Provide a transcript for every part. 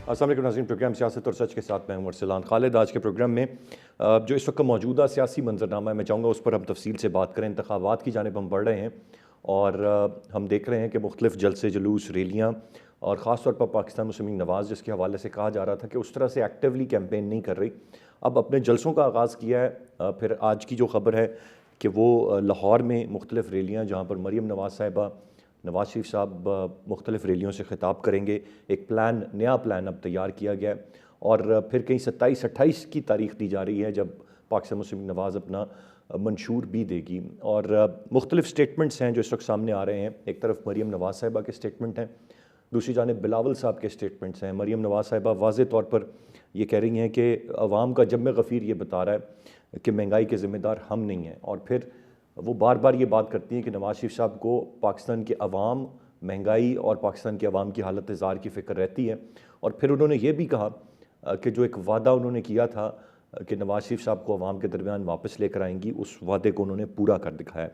अस्सलाम वालेकुम नाज़रीन, प्रोग्राम सियासत और सच के साथ मैं हूं अरसलान खालिद। आज के प्रोग्राम में जो इस वक्त का मौजूदा सियासी मंजरनामा है, मैं चाहूँगा उस पर हम तफसील से बात करें। इंतखाबात की जानिब हम बढ़ रहे हैं और हम देख रहे हैं कि मुख्तलिफ जलसे जुलूस, रैलियाँ और ख़ास तौर पर पाकिस्तान मुस्लिम लीग नवाज़, जिसके हवाले से कहा जा रहा था कि उस तरह से एक्टिवली कैंपेन नहीं कर रही, अब अपने जलसों का आगाज़ किया है। फिर आज की जो खबर है कि वो लाहौर में मुख्तलिफ रैलियाँ, जहाँ पर मरीम नवाज़ साहिबा, नवाज़ शरीफ साहब मुख्तलिफ रैलियों से ख़िताब करेंगे। एक प्लान, नया प्लान अब तैयार किया गया है और फिर कहीं 27-28 की तारीख़ दी जा रही है जब पाकिस्तान मुस्लिम लीग नवाज़ अपना मंशूर भी देगी। और मुख्तलिफ स्टेटमेंट्स हैं जो इस वक्त सामने आ रहे हैं। एक तरफ मरीम नवाज़ साहिबा के स्टेटमेंट हैं, दूसरी जानिब बिलावल साहब के स्टेटमेंट्स हैं। मरीम नवाज़ साहिबा वाज़े तौर पर ये कह रही हैं कि अवाम का जब में गफ़ीर ये बता रहा है कि महंगाई के ज़िम्मेदार हम नहीं हैं, और फिर वो बार बार ये बात करती हैं कि नवाज़ शरीफ साहब को पाकिस्तान के अवाम, महंगाई और पाकिस्तान के अवाम की हालत ज़ार की फ़िक्र रहती है। और फिर उन्होंने ये भी कहा कि जो एक वादा उन्होंने किया था कि नवाज़ शरीफ साहब को अवाम के दरमियान वापस लेकर आएंगी, उस वादे को उन्होंने पूरा कर दिखाया।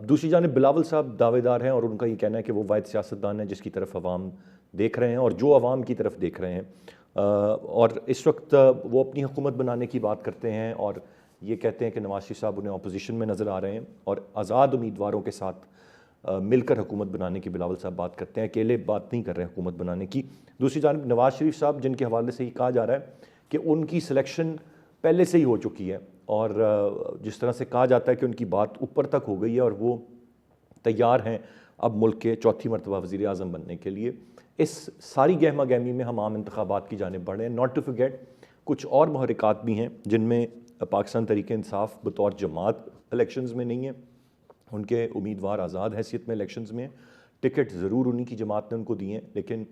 दूसरी जानिब बिलावल साहब दावेदार हैं और उनका ये कहना है कि वो वाहिद सियासतदान है जिसकी तरफ अवाम देख रहे हैं और जो अवाम की तरफ देख रहे हैं। और इस वक्त वो अपनी हुकूमत बनाने की बात करते हैं और ये कहते हैं कि नवाज़ शरीफ साहब उन्हें अपोजिशन में नज़र आ रहे हैं और आज़ाद उम्मीदवारों के साथ मिलकर हुकूमत बनाने की बिलावल साहब बात करते हैं, अकेले बात नहीं कर रहे हैं हुकूमत बनाने की। दूसरी जानब नवाज़ शरीफ साहब, जिनके हवाले से ये कहा जा रहा है कि उनकी सिलेक्शन पहले से ही हो चुकी है और जिस तरह से कहा जाता है कि उनकी बात ऊपर तक हो गई है और वो तैयार हैं अब मुल्क के चौथी मरतबा वज़ीर आज़म बनने के लिए। इस सारी गहमा गहमी में हम आम इंतखाबात की जानिब बढ़े हैं। नॉट टू फॉरगेट कुछ और महरिकात भी हैं जिनमें पाकिस्तान तहरीक इंसाफ बतौर जमात इलेक्शंस में नहीं है, उनके उम्मीदवार आज़ाद हैसियत में इलेक्शंस में। टिकट ज़रूर उन्हीं की जमात ने उनको दिए हैं, लेकिन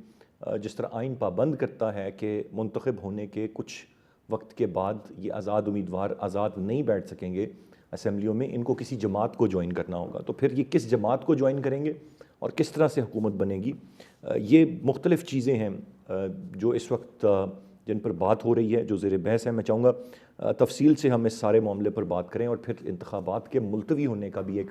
जिस तरह आइन पाबंद करता है कि मुंतखब होने के कुछ वक्त के बाद ये आज़ाद उम्मीदवार आज़ाद नहीं बैठ सकेंगे असम्बलियों में, इनको किसी जमात को ज्वाइन करना होगा। तो फिर ये किस जमात को ज्वाइन करेंगे और किस तरह से हुकूमत बनेगी, ये मुख्तलिफ़ चीज़ें हैं जो इस वक्त जिन पर बात हो रही है, जो ज़ेर बहस है। मैं चाहूँगा तफसील से हम इस सारे मामले पर बात करें और फिर इंतखाबात के मुलतवी होने का भी एक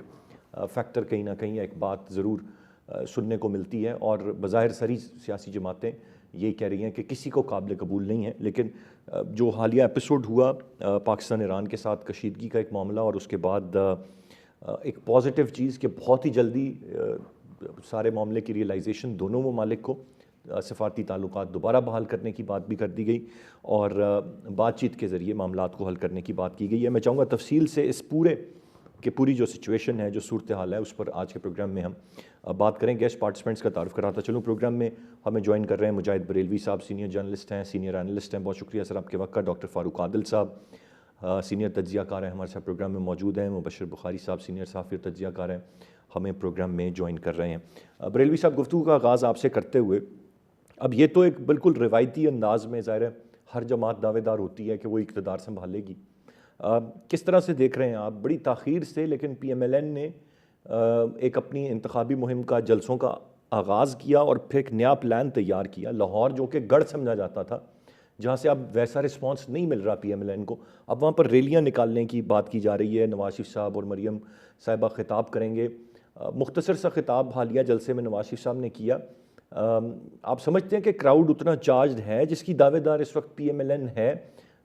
फ़ैक्टर कहीं ना कहीं एक बात ज़रूर सुनने को मिलती है। और बज़ाहिर सारी सियासी जमातें यही कह रही हैं कि किसी को काबिल कबूल नहीं है, लेकिन जो हालिया एपिसोड हुआ पाकिस्तान ईरान के साथ कशीदगी का एक मामला और उसके बाद एक पॉजिटिव चीज़ कि बहुत ही जल्दी सारे मामले की रियलाइजेशन दोनों ममालिक को सफारती ताल्लुकात दोबारा बहाल करने की बात भी कर दी गई और बातचीत के ज़रिए मामलात को हल करने की बात की गई है। मैं चाहूँगा तफसील से इस पूरी जो सिचुएशन है, जो सूरत हाल है, उस पर आज के प्रोग्राम में हम बात करें। गेस्ट पार्टिसिपेंट्स का तारुफ कराता चलूँ। प्रोग्राम में हमें ज्वाइन कर रहे हैं मुजाहिद बरेलवी साहब, सीनियर जर्नलिस्ट हैं, सीनियर एनालिस्ट हैं, बहुत शुक्रिया सर आपके वक्त का। डॉक्टर फ़ारूक आदिल साहब सीनियर तज्ज़ियाकार हैं, हमारे साथ प्रोग्राम में मौजूद हैं। मुबशर बुखारी साहब सीनियर सहाफ़ी और तज्ज़ियाकार हैं, हमें प्रोग्राम में ज्वाइन कर रहे हैं। बरेलवी साहब, गुफ्तगू का आगाज़ आपसे करते हुए, अब ये तो एक बिल्कुल रिवायती अंदाज में ज़ाहिर है हर जमात दावेदार होती है कि वो इक़्तिदार संभालेगी। किस तरह से देख रहे हैं आप, बड़ी ताख़ीर से लेकिन PMLN ने एक अपनी इंतखाबी मुहिम का, जलसों का आगाज़ किया और फिर एक नया प्लान तैयार किया। लाहौर जो कि गढ़ समझा जाता था, जहाँ से अब वैसा रिस्पॉन्स नहीं मिल रहा PMLN को, अब वहाँ पर रैलियाँ निकालने की बात की जा रही है। नवाज़ शरीफ साहब और मरीम साहिबा ख़िताब करेंगे। मुख्तसर सा ख़िताब हालिया जलसे में नवाज़ शरीफ साहब ने किया। आप समझते हैं कि क्राउड उतना चार्ज है जिसकी दावेदार इस वक्त PMLN है?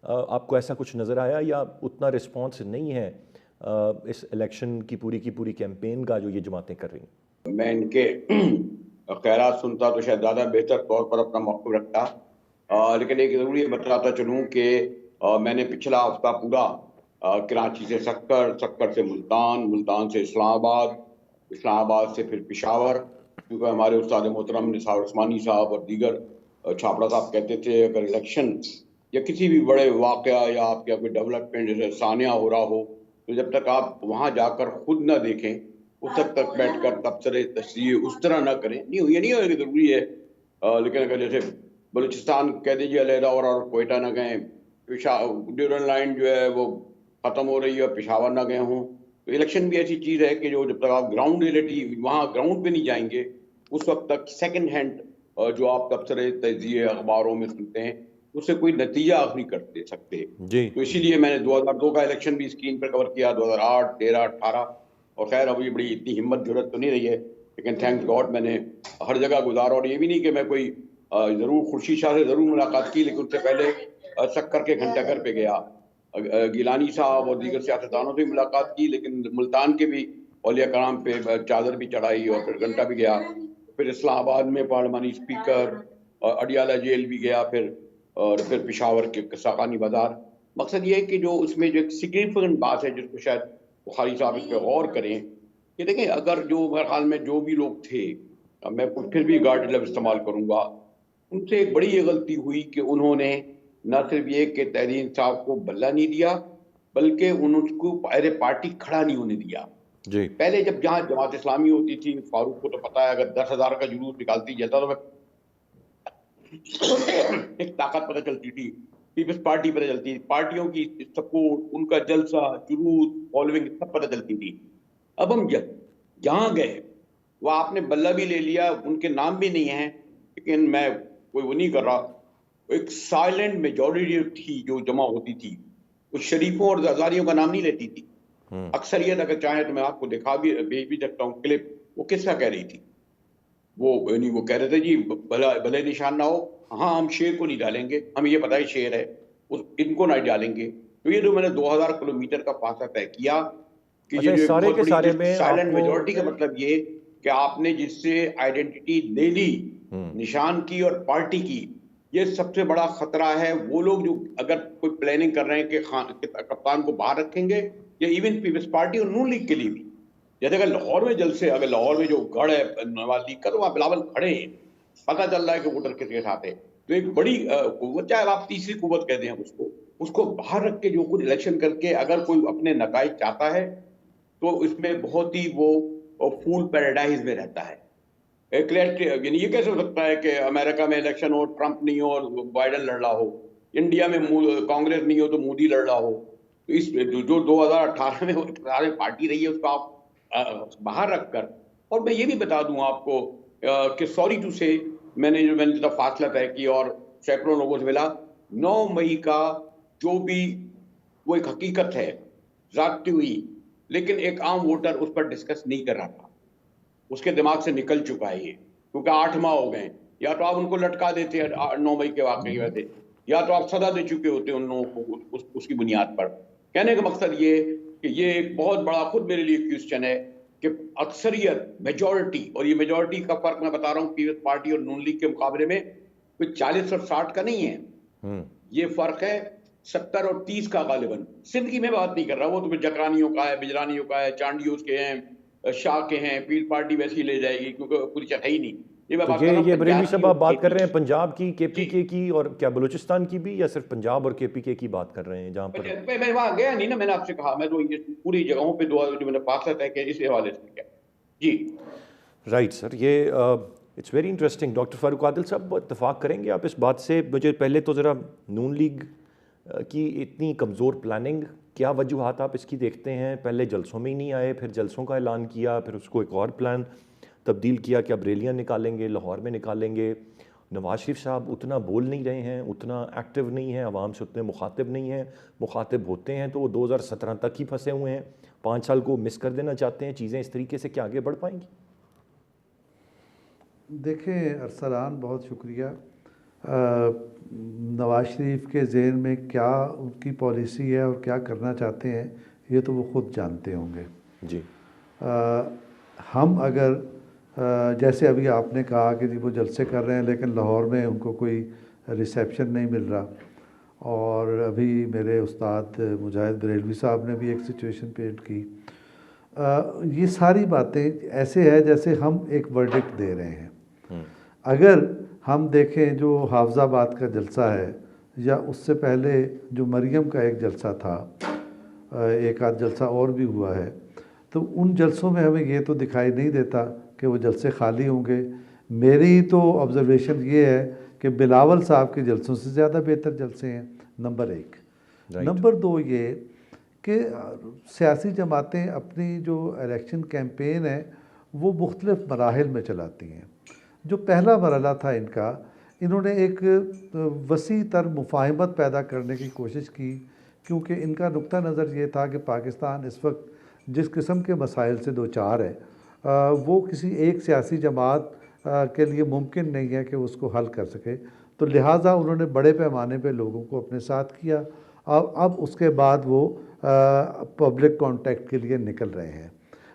आपको ऐसा कुछ नज़र आया या उतना रिस्पॉन्स नहीं है इस इलेक्शन की पूरी कैंपेन का जो ये जमातें कर रही हैं? मैं इनके ख़ैरात सुनता तो शायद ज़्यादा बेहतर तौर पर अपना मौक़िफ़ रखता, लेकिन एक ज़रूर ये बताता चलूँ कि मैंने पिछला हफ्ता पूरा कराची से सक्कर, सक्कर से मुल्तान, मुल्तान से इस्लामाबाद, इस्लामाबाद से फिर पेशावर, क्योंकि हमारे उस्ताद मोहतरम निसार उस्मानी साहब और दीगर छापड़ा साहब कहते थे अगर इलेक्शन या किसी भी बड़े वाक़या या आपके कोई डेवलपमेंट जैसे सानिया हो रहा हो, तो जब तक आप वहाँ जाकर खुद न देखें उस तक बैठकर तबसरे तशरीह उस तरह ना करें। नहीं, ये नहीं है कि ज़रूरी है, लेकिन अगर जैसे बलूचिस्तान कह दीजिए अलहदा और कोयटा ना गए, ड्यूरल लाइन जो है वो ख़त्म हो रही है और पेशावर ना गए हों, तो इलेक्शन भी ऐसी चीज़ है कि जो जब तक आप ग्राउंड रियलिटी वहाँ ग्राउंड पे नहीं जाएंगे उस वक्त तक सेकंड हैंड जो आप तबसरे तजिए अखबारों में सुनते हैं उससे कोई नतीजा आप नहीं कर दे सकते जी। तो इसीलिए मैंने 2002 का इलेक्शन भी स्क्रीन पर कवर किया, 2008, 13, 18, और खैर अभी बड़ी इतनी हिम्मत जरूरत तो नहीं रही है, लेकिन थैंक्स गॉड मैंने हर जगह गुजारा। और ये भी नहीं कि मैं कोई ज़रूर खुर्शीद शाह से ज़रूर मुलाकात की, लेकिन उससे पहले सक्कर के घंटाघर पे गया। गिलानी साहब और दीगर सियासतदानों से मुलाकात की, लेकिन मुल्तान के भी औलिया कराम पे चादर भी चढ़ाई और फिर घंटा भी गया। फिर इस्लामाबाद में पार्लिमानी स्पीकर और अडियाला जेल भी गया, और फिर पेशावर के साकानी बाजार। मकसद ये है कि जो उसमें जो एक सिग्निफिकेंट बात है जिसको शायद बुखारी साहब इस पर गौर करें कि देखें, अगर जो मेरे ख्याल में जो भी लोग थे, मैं फिर भी गार्ड लफ्ज़ इस्तेमाल करूंगा, उनसे एक बड़ी ये गलती हुई कि उन्होंने न सिर्फ ये कि तहरीर साहब को बल्ला नहीं दिया, बल्कि उनको पहले पार्टी खड़ा नहीं होने दिया। जी। पहले जब जहाँ जमात इस्लामी होती थी, फारूक को तो पता है, अगर 10,000 का जुलूस निकालती जाता तो मैं एक ताकत पता चलती थी, पीपल्स पार्टी पता चलती थी, पार्टियों की सपोर्ट, उनका जलसा, जुलूस, फॉलोइंग सब पता चलती थी। अब हम जहाँ गए वो आपने बल्ला भी ले लिया, उनके नाम भी नहीं है, लेकिन मैं कोई वो नहीं कर रहा, एक साइलेंट मेजॉरिटी थी जो जमा होती थी, उस शरीफों और हजारियों का नाम नहीं लेती थी। अक्सरियत अगर चाहे तो मैं आपको दिखा भी भेज भी सकता हूँ क्लिप, वो किसका कह रही थी। वो कह रहे थे जी भले निशान ना हो, हाँ हम शेर को नहीं डालेंगे, हमें ये पता है शेर है, इनको नहीं डालेंगे। तो ये जो मैंने 2000 किलोमीटर का फासला तय किया कि अच्छा, ये जो इस एक सारे बहुत के बड़ी सारे में साइलेंट आपको मेजोरिटी का मतलब ये कि आपने जिससे आइडेंटिटी ले ली, निशान की और पार्टी की, ये सबसे बड़ा खतरा है। वो लोग जो अगर कोई प्लानिंग कर रहे हैं कि कप्तान को बाहर रखेंगे, या इवन पीपल्स पार्टी और नून लीग के लिए भी, जैसे अगर लाहौर में जलसे, अगर लाहौर में जो गढ़ है नवाज लीग का, तो वहाँ बिलावल खड़े हैं, पता चल रहा है कि वोटर किसके साथ है। तो एक बड़ी कुव्वत, चाहे आप तीसरी कुव्वत कहते हैं उसको बाहर रख के जो कुछ इलेक्शन करके अगर कोई अपने नताइज चाहता है, तो इसमें बहुत ही वो फूल पैराडाइज में रहता है। यानी ये कैसे हो सकता है कि अमेरिका में इलेक्शन हो, ट्रंप नहीं हो और बाइडेन लड़ रहा हो, इंडिया में कांग्रेस नहीं हो तो मोदी लड़ रहा हो। तो इस जो 2018 में सारे पार्टी रही है उसको आप बाहर रखकर, और मैं ये भी बता दूं आपको कि सॉरी टू से मैंने जितना फासला तय किया और सैकड़ों लोगों से मिला, 9 मई का जो भी वो एक हकीकत है जागती हुई, लेकिन एक आम वोटर उस पर डिस्कस नहीं कर रहा था, उसके दिमाग से निकल चुका है ये, क्योंकि 8 माह हो गए। या तो आप उनको लटका देते हैं 9 मई के वाकये की वजह से, या तो आप सजा दे चुके होते उन लोगों को उसकी बुनियाद पर। कहने का मकसद ये कि ये एक बहुत बड़ा खुद मेरे लिए क्वेश्चन है कि अक्सरियत, मेजॉरिटी, और ये मेजॉरिटी का फर्क मैं बता रहा हूँ पीपल्स पार्टी और नून लीग के मुकाबले में कोई 40 और 60 का नहीं है, ये फर्क है 70 और 30 का गालिबन। सिंध की मैं बात नहीं कर रहा, वो तो जकरानियों का है, बिजरानियों का है, चांडियों के हैं, शाह के हैं, पीर पार्टी वैसी ले जाएगी क्योंकि पूरी चट है ही नहीं। ये मैं तो बात कर रहा हूँ ये बरेलवी पंजाब की साहब और आप बात कर केपी रहे हैं की। पंजाब की, केपीके जी, की, और क्या बलूचिस्तान की भी, या सिर्फ पंजाब और केपीके की बात कर रहे हैं जहां पर? मैं वहां गया नहीं ना, मैंने आपसे कहा, मैं तो ये पूरी जगहों पे जो मैंने फासला तय किया इस हवाले से किया। जी राइट सर, ये it's very interesting. Doctor Farooq Adil साहब, इत्तेफाक करेंगे आप इस बात से? मुझे पहले तो ज़रा नून लीग की इतनी कमज़ोर प्लानिंग, क्या वजूहात आप इसकी देखते हैं? पहले जलसों में ही नहीं आए, फिर जलसों का ऐलान किया, फिर उसको एक और प्लान तब्दील किया कि अब रैलियाँ निकालेंगे, लाहौर में निकालेंगे। नवाज शरीफ साहब उतना बोल नहीं रहे हैं, उतना एक्टिव नहीं हैं, आवाम से उतने मुखातिब नहीं हैं। मुखातिब होते हैं तो वो 2017 तक ही फंसे हुए हैं, 5 साल को मिस कर देना चाहते हैं। चीज़ें इस तरीके से क्या आगे बढ़ पाएंगी? देखें अरसलान, बहुत शुक्रिया। नवाज शरीफ के ज़हन में क्या उनकी पॉलिसी है और क्या करना चाहते हैं, ये तो वो ख़ुद जानते होंगे। जी। हम अगर जैसे अभी आपने कहा कि जी वो जलसे कर रहे हैं लेकिन लाहौर में उनको कोई रिसेप्शन नहीं मिल रहा, और अभी मेरे उस्ताद मुजाहिद बरेलवी साहब ने भी एक सिचुएशन पेंट की। ये सारी बातें ऐसे है जैसे हम एक वर्डिक्ट दे रहे हैं। अगर हम देखें जो हाफजाबाद का जलसा है, या उससे पहले जो मरियम का एक जलसा था, एक आध जलसा और भी हुआ है, तो उन जलसों में हमें ये तो दिखाई नहीं देता कि वो जलसे खाली होंगे। मेरी तो ऑब्ज़र्वेशन ये है कि बिलावल साहब के जलसों से ज़्यादा बेहतर जलसे हैं, नंबर 1। नंबर 2 ये कि सियासी जमातें अपनी जो इलेक्शन कैंपेन है वो मुख्तलिफ मराहिल में चलाती हैं। जो पहला मरहला था इनका, इन्होंने एक वसी तर मुफाहमत पैदा करने की कोशिश की, क्योंकि इनका नुक्ता नज़र ये था कि पाकिस्तान इस वक्त जिस किस्म के मसाइल से दो चार है, वो किसी एक सियासी जमात के लिए मुमकिन नहीं है कि उसको हल कर सके। तो लिहाजा उन्होंने बड़े पैमाने पे लोगों को अपने साथ किया। अब उसके बाद वो पब्लिक कॉन्टैक्ट के लिए निकल रहे हैं।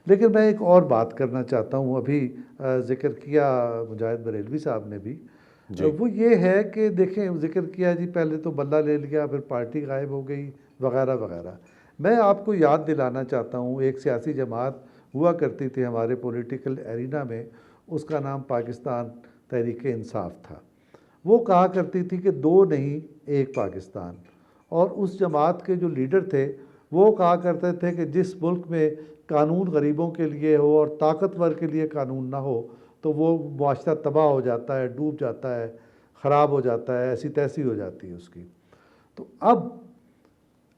लेकिन मैं एक और बात करना चाहता हूँ, अभी जिक्र किया मुजाहिद बरेलवी साहब ने भी, वो ये है कि देखें, जिक्र किया जी पहले तो बल्ला ले लिया, फिर पार्टी गायब हो गई वगैरह वगैरह। मैं आपको याद दिलाना चाहता हूँ, एक सियासी जमात हुआ करती थी हमारे पॉलिटिकल एरिना में, उसका नाम पाकिस्तान तहरीक इंसाफ था। वो कहा करती थी कि दो नहीं एक पाकिस्तान, और उस जमात के जो लीडर थे वो कहा करते थे कि जिस मुल्क में कानून गरीबों के लिए हो और ताकतवर के लिए कानून ना हो तो वो मुआशरा तबाह हो जाता है, डूब जाता है, ख़राब हो जाता है, ऐसी तैसी हो जाती है उसकी। तो अब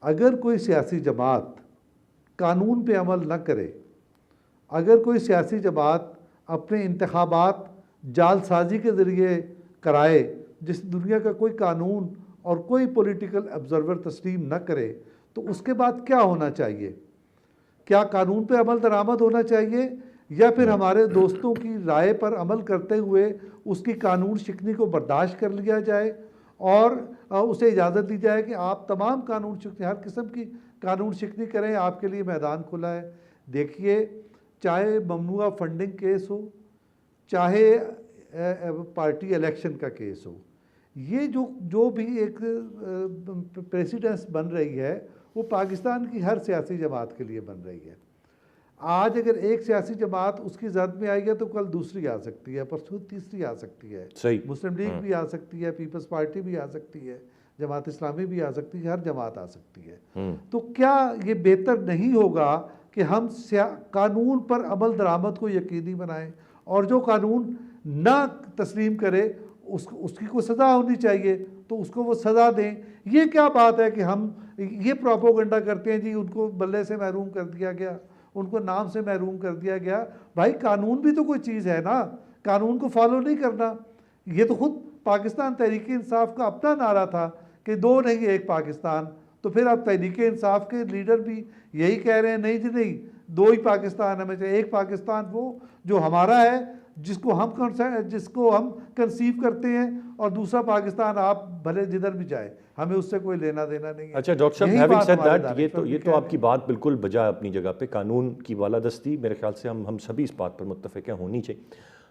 अगर कोई सियासी जमात कानून पे अमल न करे, अगर कोई सियासी जमात अपने इंतखाबात जालसाजी के ज़रिए कराए, जिस दुनिया का कोई कानून और कोई पॉलिटिकल ऑब्जर्वर तस्लीम न करे, तो उसके बाद क्या होना चाहिए? क्या कानून पे अमल दरामद होना चाहिए, या फिर हमारे दोस्तों की राय पर अमल करते हुए उसकी कानून शिकनी को बर्दाश्त कर लिया जाए और उसे इजाज़त दी जाए कि आप तमाम कानून शिकनी, हर किस्म की कानून शिकनी करें, आपके लिए मैदान खुला है। देखिए, चाहे ममनुआ फंडिंग केस हो, चाहे पार्टी इलेक्शन का केस हो, ये जो भी एक प्रेसिडेंस बन रही है वो पाकिस्तान की हर सियासी जमात के लिए बन रही है। आज अगर एक सियासी जमात उसकी जद में आई है तो कल दूसरी आ सकती है, परसों तीसरी आ सकती है, सही, मुस्लिम लीग भी आ सकती है, पीपल्स पार्टी भी आ सकती है, जमात इस्लामी भी आ सकती है, हर जमात आ सकती है। तो क्या ये बेहतर नहीं होगा कि हम कानून पर अमल दरामद को यकीनी बनाएं, और जो कानून ना तस्लीम करे उसकी कोई सज़ा होनी चाहिए तो उसको वो सज़ा दें। ये क्या बात है कि हम ये प्रोपोगंडा करते हैं जी उनको बल्ले से महरूम कर दिया गया, उनको नाम से महरूम कर दिया गया। भाई कानून भी तो कोई चीज़ है ना, कानून को फॉलो नहीं करना। ये तो खुद पाकिस्तान तहरीक इंसाफ का अपना नारा था कि दो नहीं एक पाकिस्तान, तो फिर अब तहरीक इंसाफ के लीडर भी यही कह रहे हैं नहीं जी नहीं, दो ही पाकिस्तान हमें चाहिए। एक पाकिस्तान वो जो हमारा है, जिसको हम कंसीव करते हैं, और दूसरा पाकिस्तान आप भले जिधर भी जाए, हमें उससे कोई लेना देना नहीं है। अच्छा डॉक्टर साहब, हैविंग सेड दैट, ये तो आपकी बात बिल्कुल बजा अपनी जगह पे, कानून की बालादस्ती मेरे ख्याल से हम सभी इस बात पर मुत्तफिक हैं, होनी चाहिए।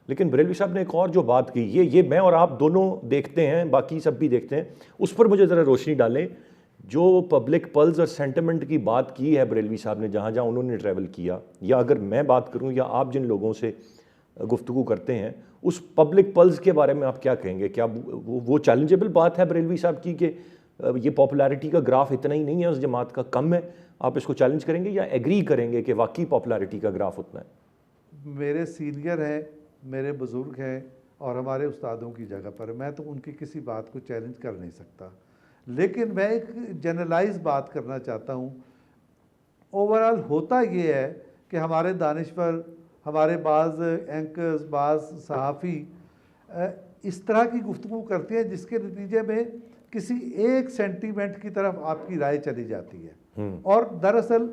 लेकिन बरेलवी साहब ने एक और जो बात की, ये मैं और आप दोनों देखते हैं, बाकी सब भी देखते हैं, उस पर मुझे ज़रा रोशनी डालें। जो पब्लिक पल्स और सेंटिमेंट की बात की है बरेलवी साहब ने, जहाँ जहाँ उन्होंने ट्रैवल किया, या अगर मैं बात करूँ या आप जिन लोगों से गुफ्तगू करते हैं, उस पब्लिक पल्स के बारे में आप क्या कहेंगे? क्या वो चैलेंजेबल बात है बरेलवी साहब की कि ये पॉपुलैरिटी का ग्राफ इतना ही नहीं है उस जमात का, कम है? आप इसको चैलेंज करेंगे या एग्री करेंगे कि वाकई पॉपुलैरिटी का ग्राफ उतना है? मेरे सीनियर हैं, मेरे बुज़ुर्ग हैं और हमारे उस्तादों की जगह पर मैं तो उनकी किसी बात को चैलेंज कर नहीं सकता, लेकिन मैं एक जनरलाइज बात करना चाहता हूँ। ओवरऑल होता ये है कि हमारे दानिश्वर, हमारे बाज़ एंकर्स, बाज़ सहाफ़ी इस तरह की गुफ्तगू करते हैं जिसके नतीजे में किसी एक सेंटीमेंट की तरफ आपकी राय चली जाती है। और दरअसल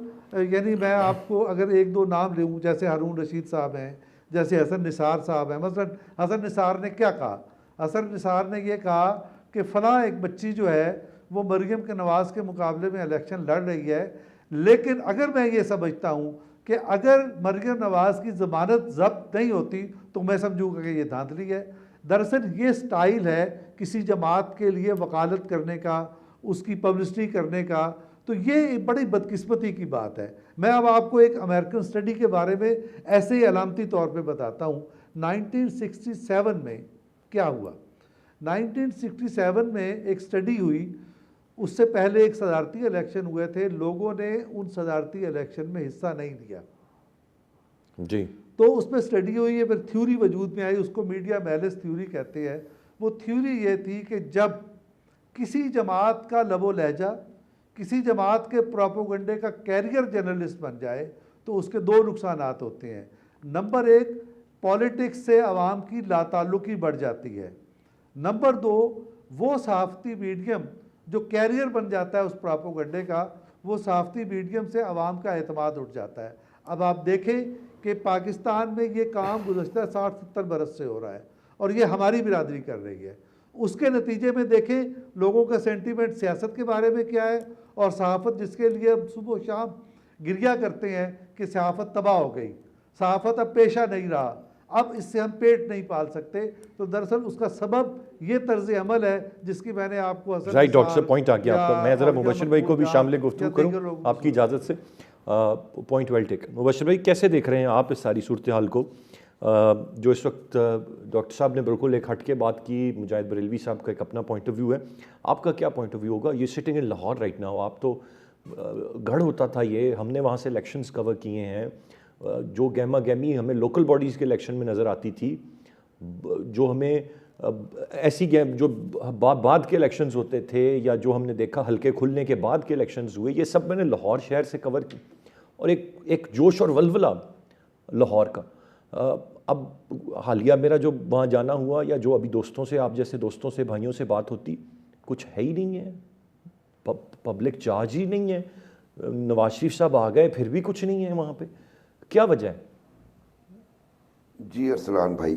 यानी मैं आपको अगर एक दो नाम लूँ, जैसे हारून रशीद साहब हैं, जैसे हसन निसार साहब हैं। मसलन हसन निसार ने क्या कहा? हसन निसार ने यह कहा कि फ़लाँ एक बच्ची जो है वो मरियम के नवाज़ के मुकाबले में इलेक्शन लड़ रही है, लेकिन अगर मैं ये समझता हूँ कि अगर मरियम नवाज़ की ज़मानत ज़ब्त नहीं होती तो मैं समझूँगा कि ये धांधली है। दरअसल ये स्टाइल है किसी जमात के लिए वकालत करने का, उसकी पब्लिसिटी करने का, तो ये बड़ी बदकिस्मती की बात है। मैं अब आपको एक अमेरिकन स्टडी के बारे में ऐसे ही अलामती तौर पे बताता हूँ। 1967 में क्या हुआ? 1967 में एक स्टडी हुई, उससे पहले एक सदारती इलेक्शन हुए थे, लोगों ने उन सदारती इलेक्शन में हिस्सा नहीं लिया जी। तो उसमें स्टडी हुई है, फिर थ्योरी वजूद में आई, उसको मीडिया मैलिस थ्योरी कहते हैं। वो थ्योरी ये थी कि जब किसी जमात का लबो लहजा किसी जमात के प्रोपोगंडे का कैरियर जर्नलिस्ट बन जाए तो उसके दो नुकसानात होते हैं। नंबर एक, पॉलिटिक्स से आवाम की लाताल्लुकी बढ़ जाती है। नंबर दो, वो सहाफ़ती मीडियम जो कैरियर बन जाता है उस प्रोपोगंडे का, वो सहाफ़ती मीडियम से आवाम का एतमाद उठ जाता है। अब आप देखें कि पाकिस्तान में ये काम गुज़श्ता 60-70 बरस से हो रहा है और ये हमारी बिरादरी कर रही है। उसके नतीजे में देखें लोगों का सेंटीमेंट सियासत के बारे में क्या है, और सहाफ़त जिसके लिए हम सुबह शाम गिरिया करते हैं कि सहाफ़त तबाह हो गई, सहाफ़त अब पेशा नहीं रहा, अब इससे हम पेट नहीं पाल सकते, तो दरअसल उसका सबब ये तर्ज अमल है जिसकी मैंने आपको राइट डॉक्टर साहब, पॉइंट आ गया आपका। मैं ज़रा मुबशिर भाई को भी शामिल गुफ्तगू करूँ आपकी इजाज़त से। Point well taken. मुबशिर भाई, कैसे देख रहे हैं आप इस सारी सूरत हाल को जो इस वक्त डॉक्टर साहब ने बिल्कुल एक हट के बात की, मुजाहिद बरेलवी साहब का एक अपना पॉइंट ऑफ व्यू है, आपका क्या पॉइंट ऑफ व्यू होगा? ये sitting in Lahore right now, आप तो गढ़ होता था ये, हमने वहाँ से इलेक्शंस कवर किए हैं, जो गहमा गहमी हमें लोकल बॉडीज़ के इलेक्शन में नज़र आती थी, जो हमें ऐसी गेम जो बाद के इलेक्शंस होते थे या जो हमने देखा हल्के खुलने के बाद के इलेक्शंस हुए, ये सब मैंने लाहौर शहर से कवर की, और एक जोश और वलवला लाहौर का। अब हालिया मेरा जो वहाँ जाना हुआ या जो अभी दोस्तों से, आप जैसे दोस्तों से, भाइयों से बात होती, कुछ है ही नहीं है, पब्लिक चार्ज ही नहीं है। नवाज शरीफ साहब आ गए फिर भी कुछ नहीं है वहाँ पे, क्या वजह है? जी अरसलान भाई,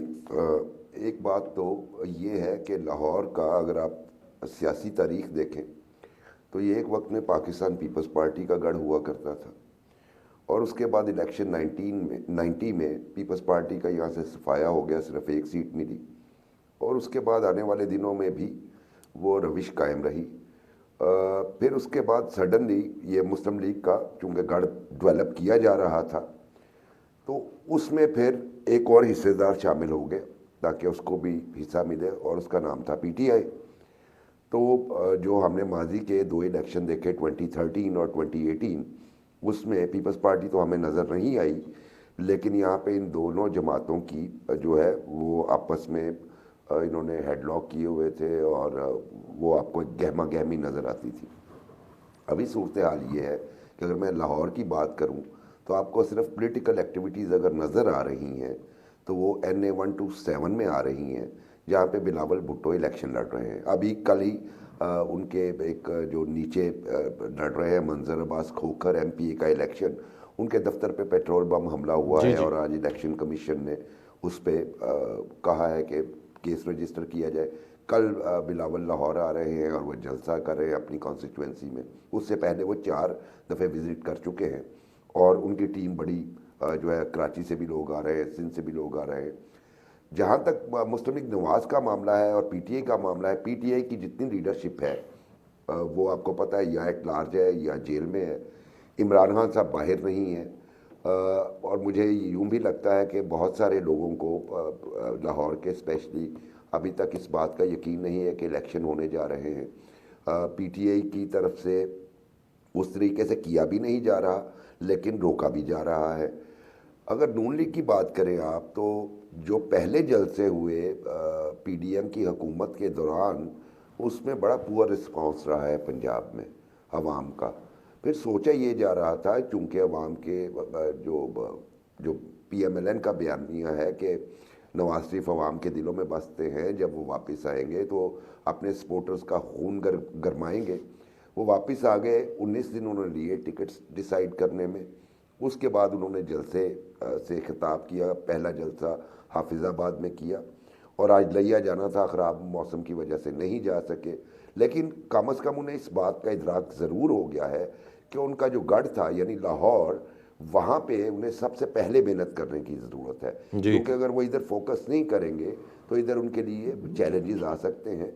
एक बात तो ये है कि लाहौर का अगर आप सियासी तारीख देखें तो ये एक वक्त में पाकिस्तान पीपल्स पार्टी का गढ़ हुआ करता था, और उसके बाद इलेक्शन 90 में पीपल्स पार्टी का यहाँ से सफाया हो गया, सिर्फ एक सीट मिली, और उसके बाद आने वाले दिनों में भी वो रविश कायम रही। फिर उसके बाद सडनली ये मुस्लिम लीग का चूँकि गढ़ डेवलप किया जा रहा था, तो उसमें फिर एक और हिस्सेदार शामिल हो गए ताकि उसको भी हिस्सा मिले, और उसका नाम था पीटीआई। तो जो हमने माजी के 2 इलेक्शन देखे, 2013 और 2018, उसमें पीपल्स पार्टी तो हमें नज़र नहीं आई, लेकिन यहाँ पे इन दोनों जमातों की जो है वो आपस में इन्होंने हेडलॉक किए हुए थे, और वो आपको गहमा गहमी नज़र आती थी। अभी सूरत हाल ये है कि अगर मैं लाहौर की बात करूँ तो आपको सिर्फ पॉलिटिकल एक्टिविटीज़ अगर नज़र आ रही हैं तो वो NA 127 में आ रही हैं, जहाँ पे बिलावल भुट्टो इलेक्शन लड़ रहे हैं। अभी कल ही उनके एक जो नीचे लड़ रहे हैं मंजर अब्बास खोखर MPA का इलेक्शन, उनके दफ्तर पे पेट्रोल बम हमला हुआ है, और आज इलेक्शन कमीशन ने उस पर कहा है कि केस रजिस्टर किया जाए। कल बिलावल लाहौर आ रहे हैं और वो जलसा कर रहे हैं अपनी कॉन्स्टिट्यूंसी में। उससे पहले वो 4 दफ़े विज़िट कर चुके हैं, और उनकी टीम बड़ी जो है, कराची से भी लोग आ रहे हैं, सिंध से भी लोग आ रहे हैं। जहाँ तक मुस्लिम लीग नवाज का मामला है और पीटीआई का मामला है, पीटीआई की जितनी लीडरशिप है वो आपको पता है या एट लार्ज है या जेल में है। इमरान खान साहब बाहर नहीं है, और मुझे यूँ भी लगता है कि बहुत सारे लोगों को लाहौर के स्पेशली अभी तक इस बात का यकीन नहीं है कि इलेक्शन होने जा रहे हैं। पीटीआई की तरफ से उस तरीके से किया भी नहीं जा रहा, लेकिन रोका भी जा रहा है। अगर नून लीग की बात करें आप, तो जो पहले जलसे हुए PDM की हुकूमत के दौरान, उसमें बड़ा पुअर रिस्पांस रहा है पंजाब में अवाम का। फिर सोचा ये जा रहा था, चूँकि अवाम के जो PMLN का बयानिया है कि नवाज शरीफ अवाम के दिलों में बसते हैं, जब वो वापस आएंगे तो अपने सपोर्टर्स का खून गरमाएंगे। वो वापस आ गए, 19 दिन उन्होंने लिए टिकट्स डिसाइड करने में। उसके बाद उन्होंने जलसे से खिताब किया, पहला जलसा हाफिज़ाबाद में किया, और आज लिया जाना था, ख़राब मौसम की वजह से नहीं जा सके। लेकिन कम अज़ कम उन्हें इस बात का इदराक ज़रूर हो गया है कि उनका जो गढ़ था यानी लाहौर, वहाँ पे उन्हें सबसे पहले मेहनत करने की ज़रूरत है, क्योंकि अगर वो इधर फोकस नहीं करेंगे तो इधर उनके लिए चैलेंजेस आ सकते हैं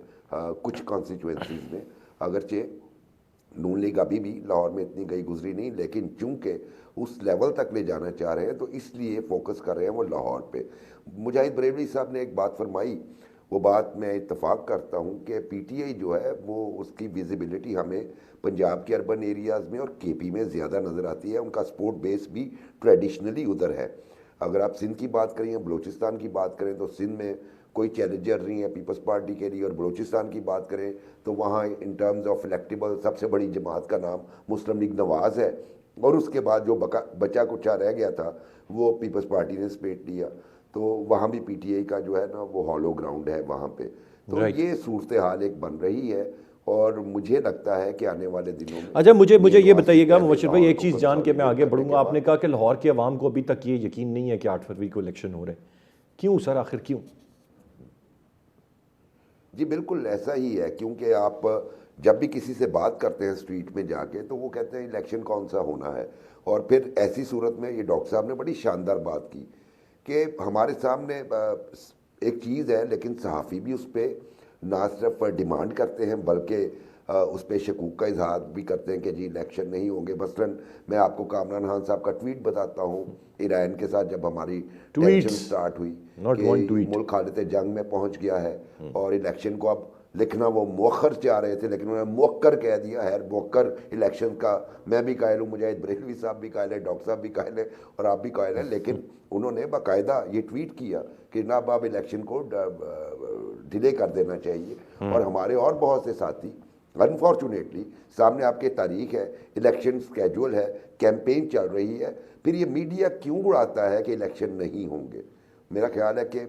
कुछ कॉन्स्टिट्यूंसीज़ में। अगरचे नून लीग अभी भी लाहौर में इतनी गई गुजरी नहीं, लेकिन चूंकि उस लेवल तक ले जाना चाह रहे हैं तो इसलिए फोकस कर रहे हैं वो लाहौर पे। मुजाहिद बरेलवी साहब ने एक बात फरमाई, वो बात मैं इत्तफाक करता हूँ कि पीटीआई जो है वो उसकी विजिबिलिटी हमें पंजाब के अर्बन एरियाज़ में और केपी में ज़्यादा नज़र आती है। उनका स्पोर्ट बेस भी ट्रेडिशनली उधर है। अगर आप सिंध की बात करें या बलूचिस्तान की बात करें तो सिंध में कोई चैलेंजर नहीं है पीपल्स पार्टी के लिए, और बलूचिस्तान की बात करें तो वहाँ इन टर्म्स ऑफ इलेक्टेबल सबसे बड़ी जमात का नाम मुस्लिम लीग नवाज़ है, और उसके बाद जो बचा कुचा रह गया था वो पीपल्स पार्टी ने सपेट लिया। तो वहाँ भी पीटीआई का जो है ना वो हॉलो ग्राउंड है वहाँ पे। तो ये सूरत हाल एक बन रही है, और मुझे लगता है कि आने वाले दिनों में अच्छा, मुझे ये वासी बताइएगा पहले मुबशिर भाई, लाहौर एक को चीज़ जान के मैं आगे कंसोलिडेट बढ़ूंगा। करने के आपने बाद कहा कि लाहौर की आवाम को अभी तक ये यकीन नहीं है कि 8 फरवरी को इलेक्शन हो रहे हैं। क्यों सर, आखिर क्यों? जी बिल्कुल ऐसा ही है, क्योंकि आप जब भी किसी से बात करते हैं स्ट्रीट में जाके तो वो कहते हैं इलेक्शन कौन सा होना है। और फिर ऐसी सूरत में ये डॉक्टर साहब ने बड़ी शानदार बात की कि हमारे सामने एक चीज़ है, लेकिन सहाफ़ी भी उस पर ना सिर्फ डिमांड करते हैं बल्कि उस पर शकूक का इजहार भी करते हैं कि जी इलेक्शन नहीं होंगे। मसलन मैं आपको कामरान खान साहब का ट्वीट बताता हूँ, ईरान के साथ जब हमारी टेंशन स्टार्ट हुई नॉट वन कि ट्वीट। मुल्क हालत जंग में पहुँच गया है और इलेक्शन को अब लिखना वो मौखर चाह रहे थे, लेकिन उन्होंने मौक्कर कह दिया है। मौक्कर इलेक्शन का मैं भी कायल हूँ, मुजाहिद बरेलवी साहब भी कायल है, डॉक्टर साहब भी कायल है और आप भी कायल हैं, लेकिन उन्होंने बाकायदा ये ट्वीट किया कि ना अब इलेक्शन को डिले कर देना चाहिए। और हमारे और बहुत से साथी अनफॉर्चुनेटली सामने आपके तारीख है, इलेक्शन स्केड्यूल है, कैंपेन चल रही है, फिर ये मीडिया क्यों उड़ाता है कि इलेक्शन नहीं होंगे? मेरा ख्याल है कि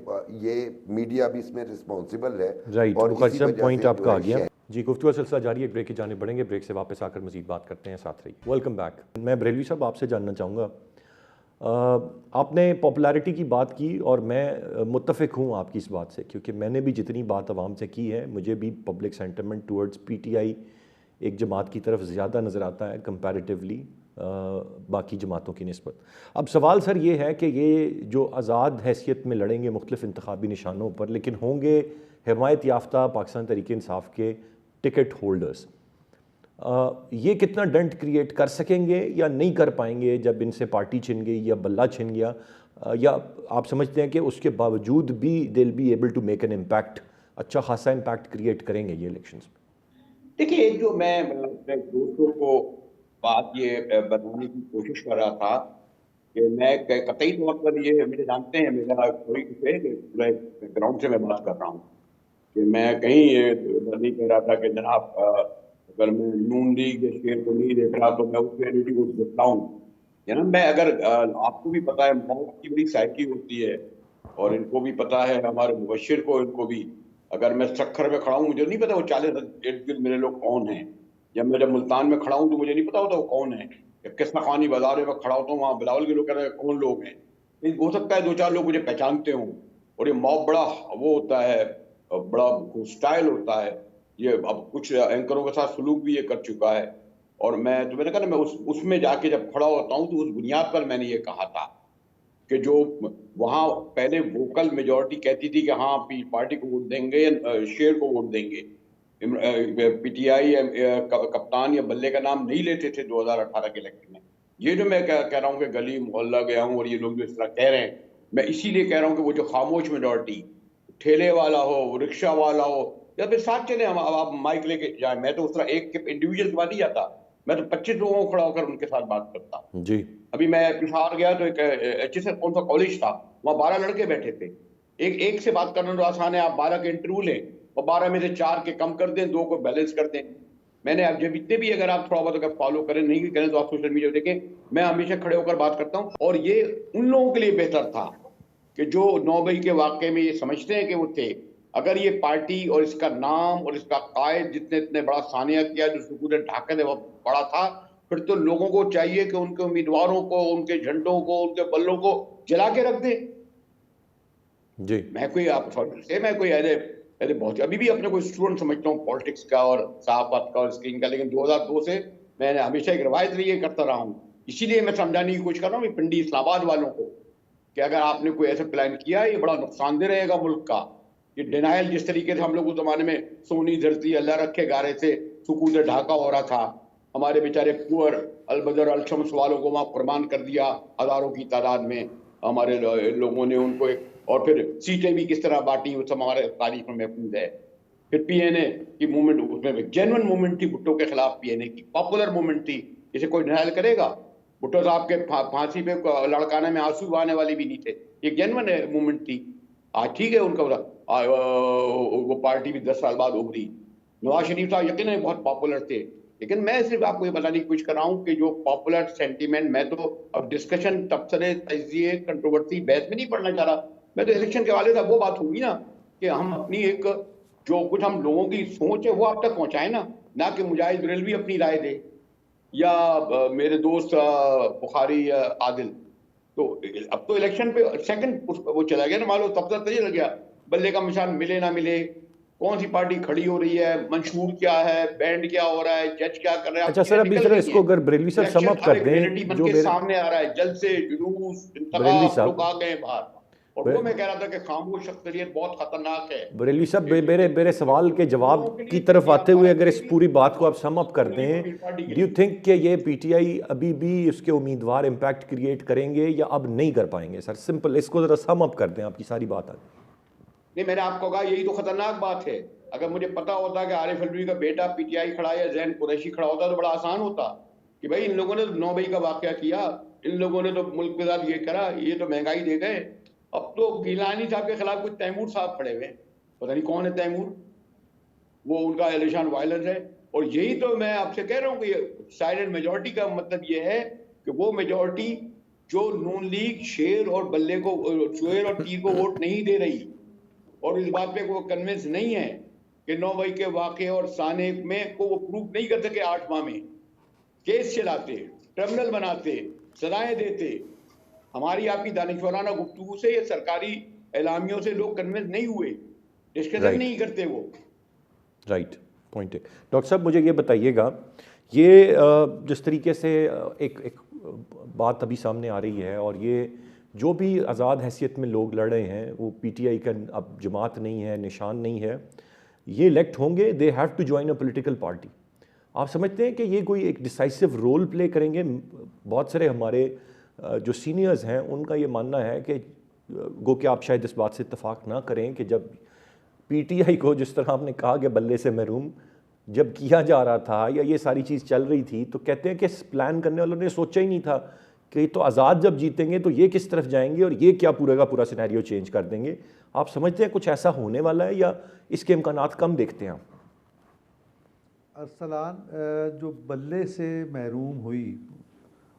ये मीडिया भी इसमें रिस्पॉन्सिबल है। राइट, और मुखर्जी इसी साहब वजह पॉइंट से आपका जो आ है गया जी। गुफ्तगू का सिलसिला जारी है, ब्रेक की जाने बढ़ेंगे, ब्रेक से वापस आकर मजीद बात करते हैं, साथ रहिए। Welcome back. मैं बरेलवी साहब आपसे जानना चाहूँगा, आपने पॉपुलैरिटी की बात की और मैं मुत्तफ़िक हूँ आपकी इस बात से, क्योंकि मैंने भी जितनी बात आवाम से की है, मुझे भी पब्लिक सेंटिमेंट टूवर्ड्स पीटीआई एक जमात की तरफ ज़्यादा नज़र आता है कंपैरेटिवली बाकी जमातों की निस्बत। अब सवाल सर ये है कि ये जो आज़ाद हैसियत में लड़ेंगे मुख्तलिफ़ इंतखाबी निशानों पर, लेकिन होंगे हिमायत याफ्ता पाकिस्तान तहरीक इंसाफ के टिकट होल्डर्स, ये कितना डंट क्रिएट कर सकेंगे या नहीं कर पाएंगे जब इनसे पार्टी छिन गई या बल्ला छिन गया, या आप समझते हैं कि उसके बावजूद भी they will be able to make an impact, अच्छा खासा इम्पैक्ट क्रिएट करेंगे ये इलेक्शंस में? देखिए, एक जो मैं अपने दोस्तों को बात ये बताने की कोशिश कर रहा था कि मैं कतई तौर पर ये मेरे जानते हैं, मेरा कोई से पूरे बैकग्राउंड से मैं बात कर रहा हूँ कि मैं कहीं ये नहीं कह रहा था कि जनाब अगर मैं नून लीग के शेर को नहीं देख रहा तो मैं उस रियलिटी को दिखलाऊं। ना मैं अगर आपको भी पता है मौत की बड़ी साइकी होती है और इनको भी पता है, हमारे मुबशिर को, इनको भी। अगर मैं सखर में खड़ा हूँ, मुझे नहीं पता वो 40 इर्द गिर्द मेरे लोग कौन हैं। मैं जब मुल्तान में खड़ा हूँ तो मुझे नहीं पता होता वो कौन है। किस्ना खानी बाजार में खड़ा होता हूँ, वहाँ बिलावल के लोग कह रहे हैं कौन लोग हैं। हो सकता है 2-4 लोग मुझे पहचानते हों। और ये मॉब बड़ा वो होता है, बड़ा स्टाइल होता है। ये अब कुछ एंकरों के साथ सलूक भी ये कर चुका है। और मैंने कहा ना, मैं उसमें जाके जब खड़ा होता हूँ तो उस बुनियाद पर मैंने ये कहा था कि जो वहां पहले वोकल मेजॉरिटी कहती थी कि हाँ पार्टी को वोट देंगे या शेर को वोट देंगे, पीटीआई कप्तान या बल्ले का नाम नहीं लेते थे 2018 के इलेक्शन में। ये जो मैं कह रहा हूँ कि गली मोहल्ला गया हूँ और ये लोग जो इस तरह कह रहे हैं, मैं इसीलिए कह रहा हूँ कि वो जो खामोश मेजॉरिटी, ठेले वाला हो, रिक्शा वाला हो, या फिर साथ चले हम, अब आप माइक लेके जाए, मैं तो उस तरह एक इंडिविजुअल के बाद नहीं जाता, मैं तो 25 लोगों को खड़ा होकर उनके साथ बात करता जी। अभी मैं पिशावर गया तो एक HSS कौन सा कॉलेज था, वहाँ 12 लड़के बैठे थे। एक से बात करना तो आसान है, आप 12 के इंटरव्यू लें और 12 में से 4 के कम कर दें, 2 को बैलेंस कर दें। मैंने अब जब इतने भी अगर आप थोड़ा बहुत अगर फॉलो करें, नहीं भी करें तो आप सोशल मीडिया देखें, मैं हमेशा खड़े होकर बात करता हूँ। और ये उन लोगों के लिए बेहतर था कि जो 9 मई के वाकये में ये समझते हैं कि वो थे। अगर ये पार्टी और इसका नाम और इसका कायद जितने इतने बड़ा सानिया किया, जो सुकून ढाके ने वो बड़ा था, फिर तो लोगों को चाहिए कि उनके उम्मीदवारों को, उनके झंडों को, उनके बल्लों को जला के रख दे। जी। मैं कोई आप से मैं कोई ऐसे बहुत अभी भी अपने कोई स्टूडेंट समझता हूँ पॉलिटिक्स का और सहाफत का और स्क्रीन का, लेकिन 2002 से मैंने हमेशा एक रवायत रही है, करता रहा हूँ। इसीलिए मैं समझाने की कोशिश कर रहा हूँ पिंडी इस्लामाबाद वालों को कि अगर आपने कोई ऐसा प्लान किया, ये बड़ा नुकसानदेह रहेगा मुल्क का। ये डिनाइल जिस तरीके से हम लोग उस जमाने में सोनी धरती अल्लाह रखे गारे से सुकून से ढाका हो रहा था, हमारे बेचारे पुअर अलबदर अलशम्स वालों को वहां कुर्बान कर दिया हजारों की तादाद में हमारे लोगों ने उनको और फिर सीटें भी किस तरह बांटी, वो सब हमारे तारीख में महफूज है। फिर पीएनए की मूवमेंट, उसमें जेन्युइन मूवमेंट थी भुट्टो के खिलाफ, पीएनए की पॉपुलर मूवमेंट थी, इसे कोई डिनाइल करेगा? भुट्टो साहब के फांसी पे लड़काने में आंसू आने वाली भी नहीं थे, ये जेन्युइन मूवमेंट थी। आज ठीक है उनका वो पार्टी भी 10 साल बाद उभरी। नवाज शरीफ साहब यकीन बहुत पॉपुलर थे, लेकिन मैं सिर्फ आपको ये बताने की कोशिश कर रहा हूँ कि जो पॉपुलर सेंटीमेंट, मैं तो अब डिस्कशन, तबसरे, तजिए, कंट्रोवर्सी, बहस में नहीं पढ़ना चाह रहा। मैं तो इलेक्शन के वाले था, वो बात होगी ना कि हम अपनी एक जो कुछ हम लोगों की सोच है वो आप तक पहुंचाए ना कि मुजाहिद बरेलवी अपनी राय दे या मेरे दोस्त बुखारी आदिल। तो अब तो इलेक्शन पे सेकंड वो चला गया ना, मान लो तब तक ये लग गया बल्ले का निशान मिले ना मिले, कौन सी पार्टी खड़ी हो रही है, मंशूर क्या है, बैंड क्या हो रहा है, जज क्या कर रहे हैं, आप अच्छा चीजें सर, अभी निकल जरा गई इसको हैं। अगर बरेलवी सर सम इलेक्शन अप अब कर एक रियलिटी दें बन जो के मेरे सामने आ रहा है, जल्द से जुलूस बरेलवी इंतखाब लोग साहब, आ गए बाहर। और वो मैं कह रहा था कि खामोश अक्सरियत बहुत खतरनाक है। बरेलवी साहब, मेरे कि मेरे जो सवाल के उन जवाब लोगों के की लिए तरफ या आते हुए भारत अगर के इस लिए पूरी बात को और आप सम अप कर रूलिंग दें, कम्युनिस्ट पार्टी के डू यू लिए। थिंक कि ये पीटीआई अभी भी उसके उम्मीदवार इम्पैक्ट क्रिएट करेंगे या अब नहीं कर पाएंगे? सर सिंपल, इसको जरा सम अप कर दें, आपकी सारी बात आ। नहीं, मैंने आपको कहा यही तो खतरनाक बात है। अगर मुझे पता होता कि आरिफ अलवी का बेटा पीटीआई खड़ा या जैन कुरैशी खड़ा होता तो बड़ा आसान होता कि भाई इन लोगों ने तो 9 मई का वाकया किया, इन लोगों ने तो मुल्क के साथ ये करा, ये तो महंगाई दे गए। अब तो गिलानी साहब के खिलाफ कुछ तैमूर साहब खड़े हुए, पता नहीं कौन है तैमूर, वो उनका एलिशान वायलेंस है। और यही तो मैं आपसे कह रहा हूँ कि साइलेंट मेजोरिटी का मतलब ये है कि वो मेजोरिटी जो नून लीग शेर और बल्ले को, शेर और तीर को वोट नहीं दे रही, और इस बात पे वो कन्विंस नहीं है कि 9 मई के वाकये और साने में को वो प्रूव नहीं कर सके 8 माह में। केस चलाते, ट्रिब्यूनल बनाते, सजाएं देते, हमारी आपकी दानिशवराना गुफ्तगू से या सरकारी एलामियों से लोग कन्विंस नहीं हुए, डिस्कशन नहीं करते वो। राइट, पॉइंट है। डॉक्टर साहब मुझे ये बताइएगा, ये जिस तरीके से एक बात अभी सामने आ रही है, और ये जो भी आज़ाद हैसियत में लोग लड़ रहे हैं वो पीटीआई का अब जमात नहीं है, निशान नहीं है, ये इलेक्ट होंगे, they have to join a political party. आप समझते हैं कि ये कोई एक डिसाइसिव रोल प्ले करेंगे? बहुत सारे हमारे जो सीनियर्स हैं उनका ये मानना है कि गो कि आप शायद इस बात से इत्तेफाक ना करें कि जब पीटीआई को, जिस तरह आपने कहा कि बल्ले से महरूम जब किया जा रहा था या ये सारी चीज़ चल रही थी, तो कहते हैं कि प्लान करने वालों ने सोचा ही नहीं था कि तो आज़ाद जब जीतेंगे तो ये किस तरफ जाएंगे और ये क्या पूरा का पूरा सिनेरियो चेंज कर देंगे। आप समझते हैं कुछ ऐसा होने वाला है या इसके इम्कानात कम देखते हैं आप? अरसलान, जो बल्ले से महरूम हुई,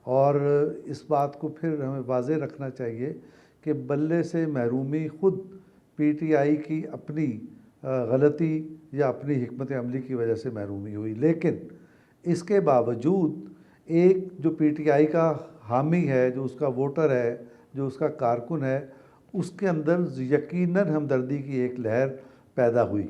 और इस बात को फिर हमें वाज़ेह रखना चाहिए कि बल्ले से महरूमी ख़ुद पीटीआई की अपनी गलती या अपनी हिकमत अमली की वजह से महरूमी हुई, लेकिन इसके बावजूद एक जो पीटीआई का हामी है, जो उसका वोटर है, जो उसका कारकुन है, उसके अंदर यकीनन हमदर्दी की एक लहर पैदा हुई,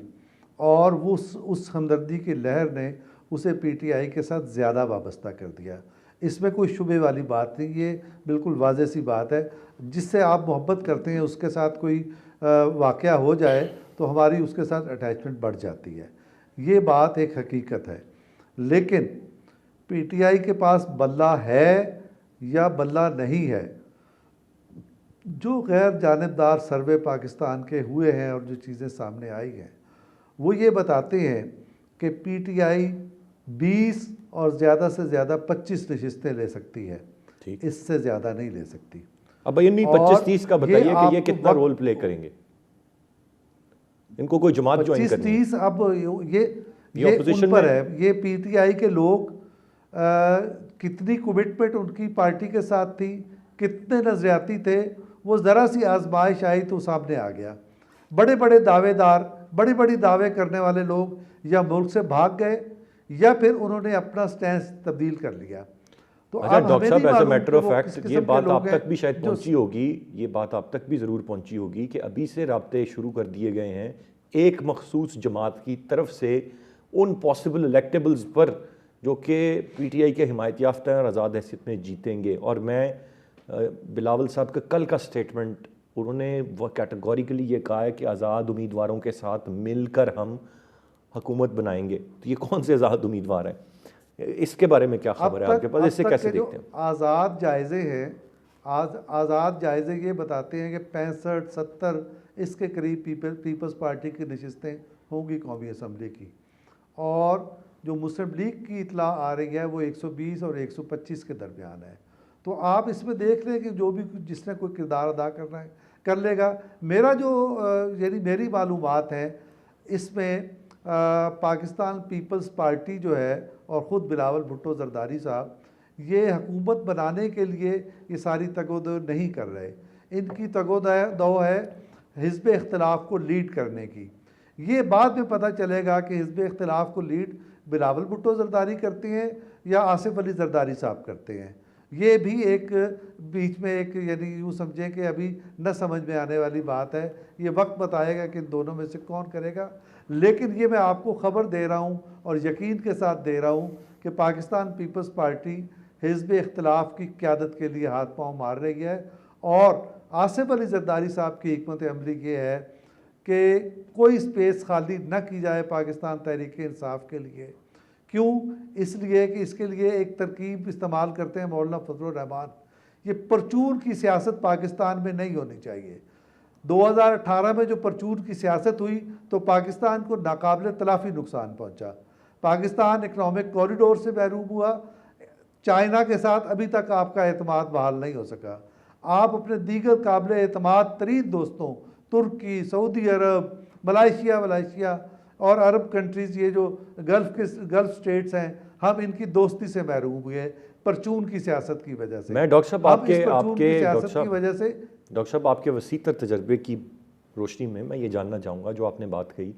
और वो उस हमदर्दी की लहर ने उसे पीटीआई के साथ ज़्यादा वाबस्ता कर दिया। इसमें कोई शुबे वाली बात नहीं, ये बिल्कुल वाज़ेह सी बात है। जिससे आप मोहब्बत करते हैं उसके साथ कोई वाक़या हो जाए तो हमारी उसके साथ अटैचमेंट बढ़ जाती है, ये बात एक हकीकत है। लेकिन पीटीआई के पास बल्ला है या बल्ला नहीं है, जो गैर जानिबदार सर्वे पाकिस्तान के हुए हैं और जो चीज़ें सामने आई हैं वो ये बताते हैं कि पीटीआई 20 और ज़्यादा से ज़्यादा 25 नशिस्तें ले सकती है, इससे ज़्यादा नहीं ले सकती। अब भाई नहीं 25-30 का बताइए कि ये कितना रोल प्ले करेंगे, इनको कोई जमात ज्वाइन करनी है? 25-30 अब ये उन पर है, ये पीटीआई के लोग कितनी कमिटमेंट उनकी पार्टी के साथ थी, कितने नज़रियाती थे, वो ज़रा सी आजमाइश आई तो सामने आ गया। बड़े बड़े दावेदार, बड़ी बड़ी दावे करने वाले लोग या मुल्क से भाग गए या फिर उन्होंने अपना स्टैंड तब्दील कर लिया। तो अच्छा डॉक्टर साहब, as a matter of fact ये बात आप तक भी शायद जो पहुंची होगी, ये बात आप तक भी ज़रूर पहुंची होगी कि अभी से राब्ते शुरू कर दिए गए हैं एक मखसूस जमात की तरफ से उन पॉसिबल इलेक्टेबल्स पर जो कि पीटीआई के हिमायत याफ्ता और आज़ाद हैसियत में जीतेंगे। और मैं बिलावल साहब का कल का स्टेटमेंट, उन्होंने वह कैटेगोरिकली ये कहा है कि आज़ाद उम्मीदवारों के साथ मिलकर हम हुकूमत बनाएंगे। तो ये कौन से आज़ाद उम्मीदवार हैं, इसके बारे में क्या खबर है आपके पास, इससे कैसे देखते हैं? आज़ाद जायज़े हैं, आज़ाद जायज़े ये बताते हैं कि 65-70 इसके करीब पीपल्स पार्टी की नशिस्तें होंगी कौमी असम्बली की, और जो मुस्लिम लीग की इतला आ रही है वो 120 और 125 के दरमियान है। तो आप इसमें देख लें कि जो भी जिसने कोई किरदार अदा करना है कर लेगा। मेरा जो यानी मेरी मालूमात है इसमें पाकिस्तान पीपल्स पार्टी जो है और ख़ुद बिलावल भुट्टो जरदारी साहब ये हुकूमत बनाने के लिए ये सारी तगोदो नहीं कर रहे। इनकी तगोदो है हिज़्ब इख्तिलाफ़ को लीड करने की। ये बाद में पता चलेगा कि हिज़्ब इख्तिलाफ को लीड बिलावल भुट्टो जरदारी करते हैं या आसिफ अली जरदारी साहब करते हैं। ये भी एक बीच में एक यानी यूँ समझें कि अभी न समझ में आने वाली बात है। ये वक्त बताएगा कि इन दोनों में से कौन करेगा। लेकिन ये मैं आपको ख़बर दे रहा हूँ और यकीन के साथ दे रहा हूँ कि पाकिस्तान पीपल्स पार्टी हिज़्ब इख्तिलाफ की क़यादत के लिए हाथ पांव मार रही है। और आसिफ अली जरदारी साहब की हिकमत अमली ये है कि कोई स्पेस खाली न की जाए पाकिस्तान तहरीक इंसाफ के लिए। क्यों? इसलिए कि इसके लिए एक तरकीब इस्तेमाल करते हैं मौलाना फजलुर रहमान। ये परचून की सियासत पाकिस्तान में नहीं होनी चाहिए। 2018 में जो परचून की सियासत हुई तो पाकिस्तान को नाकाबिल तलाफ़ी नुकसान पहुंचा। पाकिस्तान इकनॉमिक कॉरिडोर से महरूम हुआ। चाइना के साथ अभी तक आपका एतमाद बहाल नहीं हो सका। आप अपने दीगर काबिल एतमाद तरीन दोस्तों तुर्की, सऊदी अरब, मलाइशिया और अरब कंट्रीज़, ये जो गल्फ़ स्टेट्स हैं, हम इनकी दोस्ती से महरूम हुए परचून की सियासत की वजह से। मैं डॉक्टर साहब आपके वसी तर तजर्बे की रोशनी में मैं ये जानना चाहूँगा, जो आपने बात कही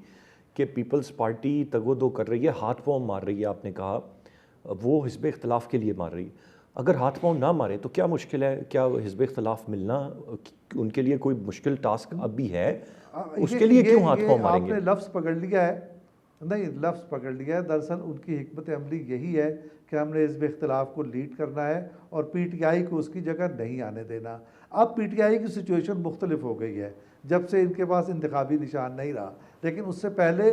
कि पीपल्स पार्टी तगोदो कर रही है, हाथ पांव मार रही है, आपने कहा वो हिज़्ब इख्तिलाफ के लिए मार रही है। अगर हाथ पांव ना मारे तो क्या मुश्किल है? क्या हिज़्ब इख्तिलाफ मिलना उनके लिए कोई मुश्किल टास्क अभी है? उसके लिए क्यों हाथ पांव मारेंगे? आपने लफ्ज़ पकड़ लिया है। नहीं, लफ्ज़ पकड़ लिया है। दरअसल उनकी हिकमत अमली यही है कि हमने हिज़्ब इख्तिलाफ को लीड करना है और PTI को उसकी जगह नहीं आने देना। अब PTI की सिचुएशन मुख्तलिफ हो गई है जब से इनके पास इंतखाबी निशान नहीं रहा, लेकिन उससे पहले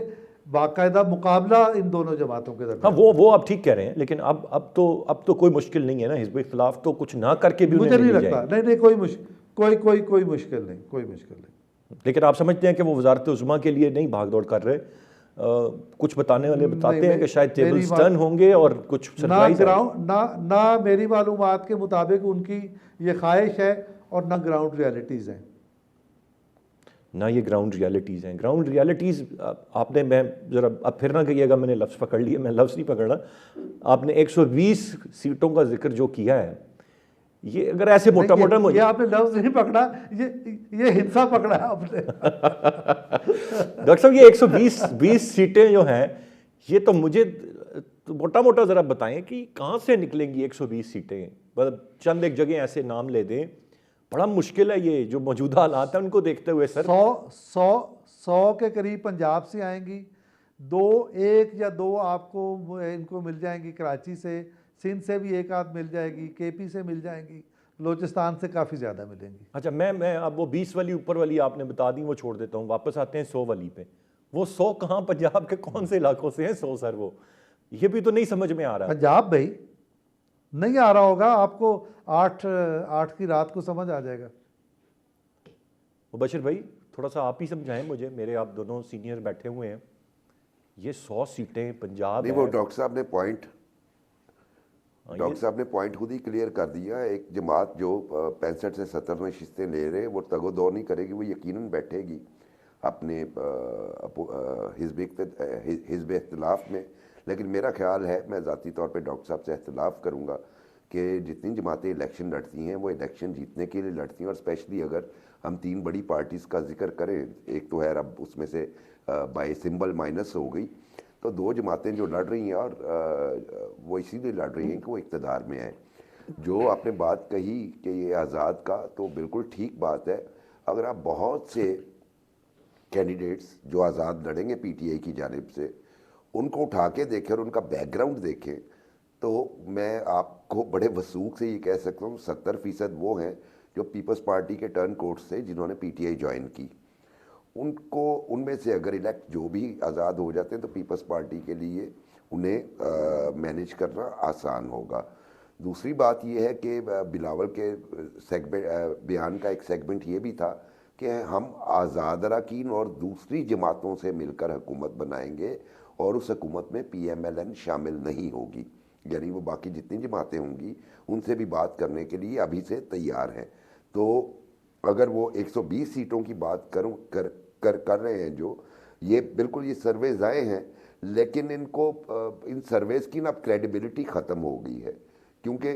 बाकायदा मुकाबला इन दोनों जमातों के दरमियान। हाँ, वो आप ठीक कह रहे हैं, लेकिन अब तो कोई मुश्किल नहीं है ना। हिज़्ब इख्तिलाफ तो कुछ ना करके भी मुझे नहीं लगता। नहीं, कोई मुश्किल नहीं। लेकिन आप समझते हैं कि वो वजारत उज़्मा के लिए नहीं भाग दौड़ कर रहे? कुछ बताने वाले बताते हैं कि शायद टेबल्स टर्न होंगे और कुछ सरप्राइज ना मेरी मालूमात के मुताबिक उनकी ये ख्वाहिश है और ना ग्राउंड रियलिटीज़ हैं। ना ये ग्राउंड रियलिटीज़ हैं। ग्राउंड रियलिटीज़ आपने, मैं ज़रा अब फिर ना कहिएगा मैंने लफ्ज़ पकड़ लिए, मैं लफ्ज़ नहीं पकड़ रहा। आपने 120 सीटों का जिक्र जो किया है, ये अगर ऐसे मोटा ये आपने लफ्ज़ नहीं पकड़ा, ये हिस्सा पकड़ा है आपने। डॉक्टर साहब, ये 120 सीटें जो हैं, ये तो मुझे तो मोटा ज़रा बताएं कि कहाँ से निकलेंगी 120 सीटें? मतलब चंद एक जगह ऐसे नाम ले दें। बड़ा मुश्किल है ये जो मौजूदा हालात हैं उनको देखते हुए। सर 100 के करीब पंजाब से आएंगी, 1 या 2 आपको इनको मिल जाएंगी कराची से, सिंध से भी एक आध मिल जाएगी, KP से मिल जाएंगी, बलोचिस्तान से काफ़ी ज़्यादा मिलेंगी। अच्छा, मैं अब वो 20 वाली ऊपर वाली आपने बता दी, वो छोड़ देता हूँ। वापस आते हैं 100 वाली पे। वो 100 कहाँ, पंजाब के कौन से इलाकों से हैं 100? सर वो ये भी तो नहीं समझ में आ रहा। पंजाब भाई नहीं आ रहा होगा आपको, 8 की रात को समझ आ जाएगा। मुबशिर भाई थोड़ा सा आप ही समझाएं मुझे, मेरे आप दोनों सीनियर बैठे हुए हैं। ये 100 सीटें पंजाब नहीं, वो डॉक्टर साहब ने पॉइंट खुद ही क्लियर कर दिया। एक जमात जो 65 से 70 नशिस्तें ले रहे, वो तगोदो नहीं करेगी, वो यकीनन बैठेगी अपने हिज़्ब इख्तिलाफ में। लेकिन मेरा ख्याल है, मैं ज़ाती तौर पे डॉक्टर साहब से इख्तिलाफ करूँगा कि जितनी जमातें इलेक्शन लड़ती हैं वो इलेक्शन जीतने के लिए लड़ती हैं। और स्पेशली अगर हम 3 बड़ी पार्टीज़ का जिक्र करें, एक तो है अब उसमें से बाय सिंबल माइनस हो गई, तो 2 जमातें जो लड़ रही हैं और वो इसीलिए लड़ रही हैं कि वो इक़्तिदार में आए। जो आपने बात कही कि ये आज़ाद का, तो बिल्कुल ठीक बात है। अगर आप बहुत से कैंडिडेट्स जो आज़ाद लड़ेंगे PTI की जानिब से, उनको उठा के देखें और उनका बैकग्राउंड देखें, तो मैं आपको बड़े वसूख से ये कह सकता हूँ 70% वो हैं जो पीपल्स पार्टी के टर्न कोर्स से जिन्होंने PTI ज्वाइन की। उनमें से अगर इलेक्ट जो भी आज़ाद हो जाते हैं तो पीपल्स पार्टी के लिए उन्हें मैनेज करना आसान होगा। दूसरी बात यह है कि बिलावल के बयान का एक सेगमेंट ये भी था कि हम आज़ाद अरकान और दूसरी जमातों से मिलकर हुकूमत बनाएंगे और उस हुकूमत में PMLN शामिल नहीं होगी, यानी वो बाकी जितनी जमातें होंगी उनसे भी बात करने के लिए अभी से तैयार हैं। तो अगर वो 120 सीटों की बात कर रहे हैं, जो ये बिल्कुल ये सर्वेज आए हैं, लेकिन इन सर्वेज की ना क्रेडिबिलिटी ख़त्म हो गई है, क्योंकि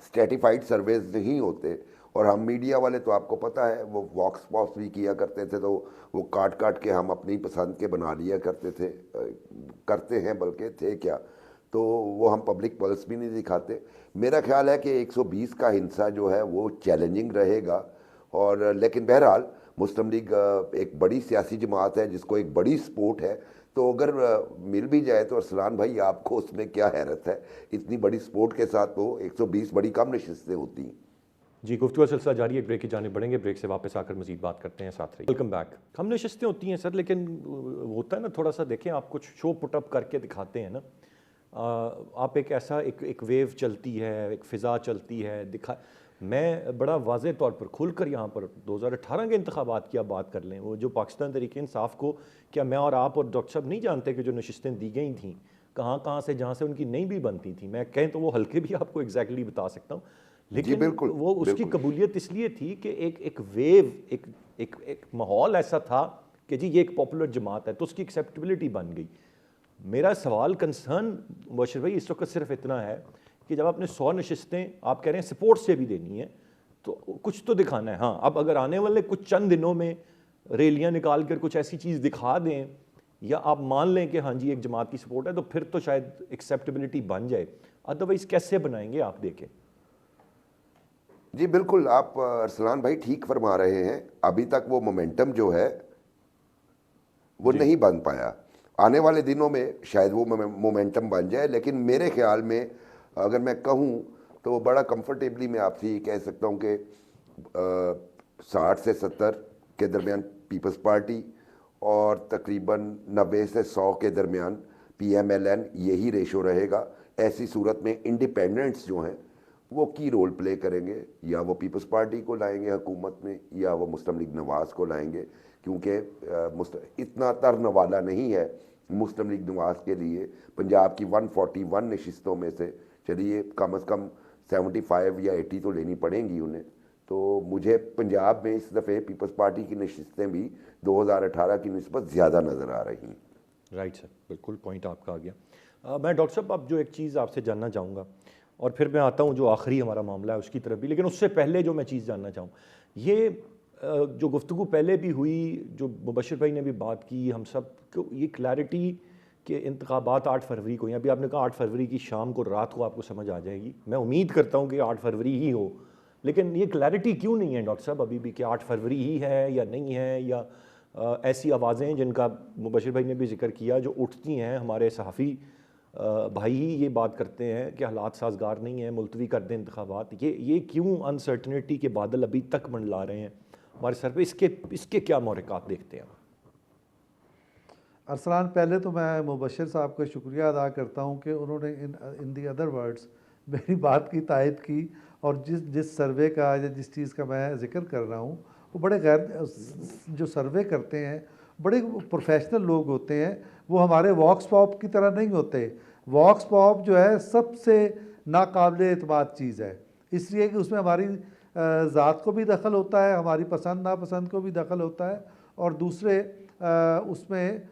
स्ट्रेटिफाइड सर्वेज नहीं होते और हम मीडिया वाले तो आपको पता है वो वॉक्स पॉप्स भी किया करते थे, तो वो काट काट के हम अपनी पसंद के बना लिया करते थे, करते हैं बल्कि, थे क्या, तो वो हम पब्लिक पल्स भी नहीं दिखाते। मेरा ख्याल है कि 120 का हिंसा जो है वो चैलेंजिंग रहेगा। और लेकिन बहरहाल मुस्लिम लीग एक बड़ी सियासी जमात है जिसको एक बड़ी सपोर्ट है, तो अगर मिल भी जाए तो अरसलान भाई आपको उसमें क्या हैरत है, इतनी बड़ी सपोर्ट के साथ तो 120 बड़ी कम नशिस्तें होती हैं। जी, गुफ्तगू का सिलसिला जारी है, एक ब्रेक की जानिब बढ़ेंगे, ब्रेक से वापस आकर मजीद बात करते हैं, साथ रहिए। Welcome back. हम नशिस्तें होती हैं सर, लेकिन होता है ना थोड़ा सा, देखें आप कुछ शो पुटअप करके दिखाते हैं ना, आप एक ऐसा एक वेव चलती है, एक फ़िज़ा चलती है, मैं बड़ा वाज़ेह तौर पर खुलकर यहाँ पर 2018 के इंतखाबात की आप बात कर लें, वो जो पाकिस्तान तहरीक इंसाफ को, क्या मैं और आप और डॉक्टर साहब नहीं जानते कि जो नशिस्तें दी गई थी कहाँ कहाँ से, जहाँ से उनकी नहीं भी बनती थी, मैं कहें तो वो हल्के भी आपको एग्जैक्टली बता सकता हूँ, लेकिन बिल्कुल, वो उसकी बिल्कुल। कबूलियत इसलिए थी कि एक वेव, एक माहौल ऐसा था कि जी ये एक पॉपुलर जमात है, तो उसकी एक्सेप्टेबिलिटी बन गई। मेरा सवाल, कंसर्न मुबशिर भाई इस वक्त सिर्फ इतना है कि जब आपने 100 नशिस्तें आप कह रहे हैं सपोर्ट से भी देनी है, तो कुछ तो दिखाना है। हाँ, अब अगर आने वाले कुछ चंद दिनों में रैलियां निकाल कर कुछ ऐसी चीज़ दिखा दें, या आप मान लें कि हाँ जी एक जमात की सपोर्ट है, तो फिर तो शायद एक्सेप्टेबिलिटी बन जाए, अदरवाइज कैसे बनाएंगे आप देखें। जी बिल्कुल, आप अरसलान भाई ठीक फरमा रहे हैं, अभी तक वो मोमेंटम जो है वो नहीं बन पाया। आने वाले दिनों में शायद वो मोमेंटम बन जाए, लेकिन मेरे ख्याल में अगर मैं कहूँ तो बड़ा कंफर्टेबली मैं आपसे ये कह सकता हूँ कि 60 से 70 के दरमियान पीपल्स पार्टी और तकरीबन 90 से 100 के दरमियान PMLN, यही रेशो रहेगा। ऐसी सूरत में इंडिपेंडेंट्स जो हैं वो की रोल प्ले करेंगे, या वो पीपल्स पार्टी को लाएंगे हुकूमत में, या वो मुस्लिम लीग नवाज़ को लाएंगे, क्योंकि इतना तरन वाला नहीं है मुस्लिम लीग नवाज़ के लिए पंजाब की 141 नशिस्तों में से, चलिए कम से कम 75 या 80 तो लेनी पड़ेंगी उन्हें। तो मुझे पंजाब में इस दफ़े पीपल्स पार्टी की नशिस्तें भी 2018 की निस्बत ज़्यादा नज़र आ रही हैं। राइट सर, बिल्कुल पॉइंट आपका आ गया। मैं डॉक्टर साहब अब जो एक चीज़ आपसे जानना चाहूँगा, और फिर मैं आता हूँ जो आखिरी हमारा मामला है उसकी तरफ भी, लेकिन उससे पहले जो मैं चीज़ जानना चाहूँ, ये जो गुफ्तगू पहले भी हुई, जो मुबशिर भाई ने भी बात की, हम सब को ये क्लैरिटी कि इंतखाबात 8 फरवरी को, या अभी आपने कहा 8 फरवरी की शाम को, रात को आपको समझ आ जाएगी, मैं उम्मीद करता हूँ कि 8 फरवरी ही हो, लेकिन ये क्लैरिटी क्यों नहीं है डॉक्टर साहब अभी भी कि 8 फरवरी ही है या नहीं है, या ऐसी आवाज़ें जिनका मुबशिर भाई ने भी जिक्र किया जो उठती हैं, हमारे सहाफ़ी भाई ही ये बात करते हैं कि हालात साजगार नहीं है, मुलतवी कर दें इंतखाबात, ये क्यों अनसर्टनिटी के बादल अभी तक मंडला रहे हैं हमारे सर पे, इसके क्या मोहरक़ात देखते हैं? अरसलान, पहले तो मैं मुबशिर साहब का शुक्रिया अदा करता हूँ कि उन्होंने इन दी अदर वर्ड्स मेरी बात की तायद की, और जिस सर्वे का या जिस चीज़ का मैं ज़िक्र कर रहा हूँ वो बड़े जो सर्वे करते हैं बड़े प्रोफेशनल लोग होते हैं, वो हमारे वॉक्स पॉप की तरह नहीं होते। वॉक्स पॉप जो है सबसे नाकाबिल एतमाद चीज़ है, इसलिए कि उसमें हमारी ज़ात को भी दखल होता है, हमारी पसंद नापसंद को भी दखल होता है, और दूसरे उसमें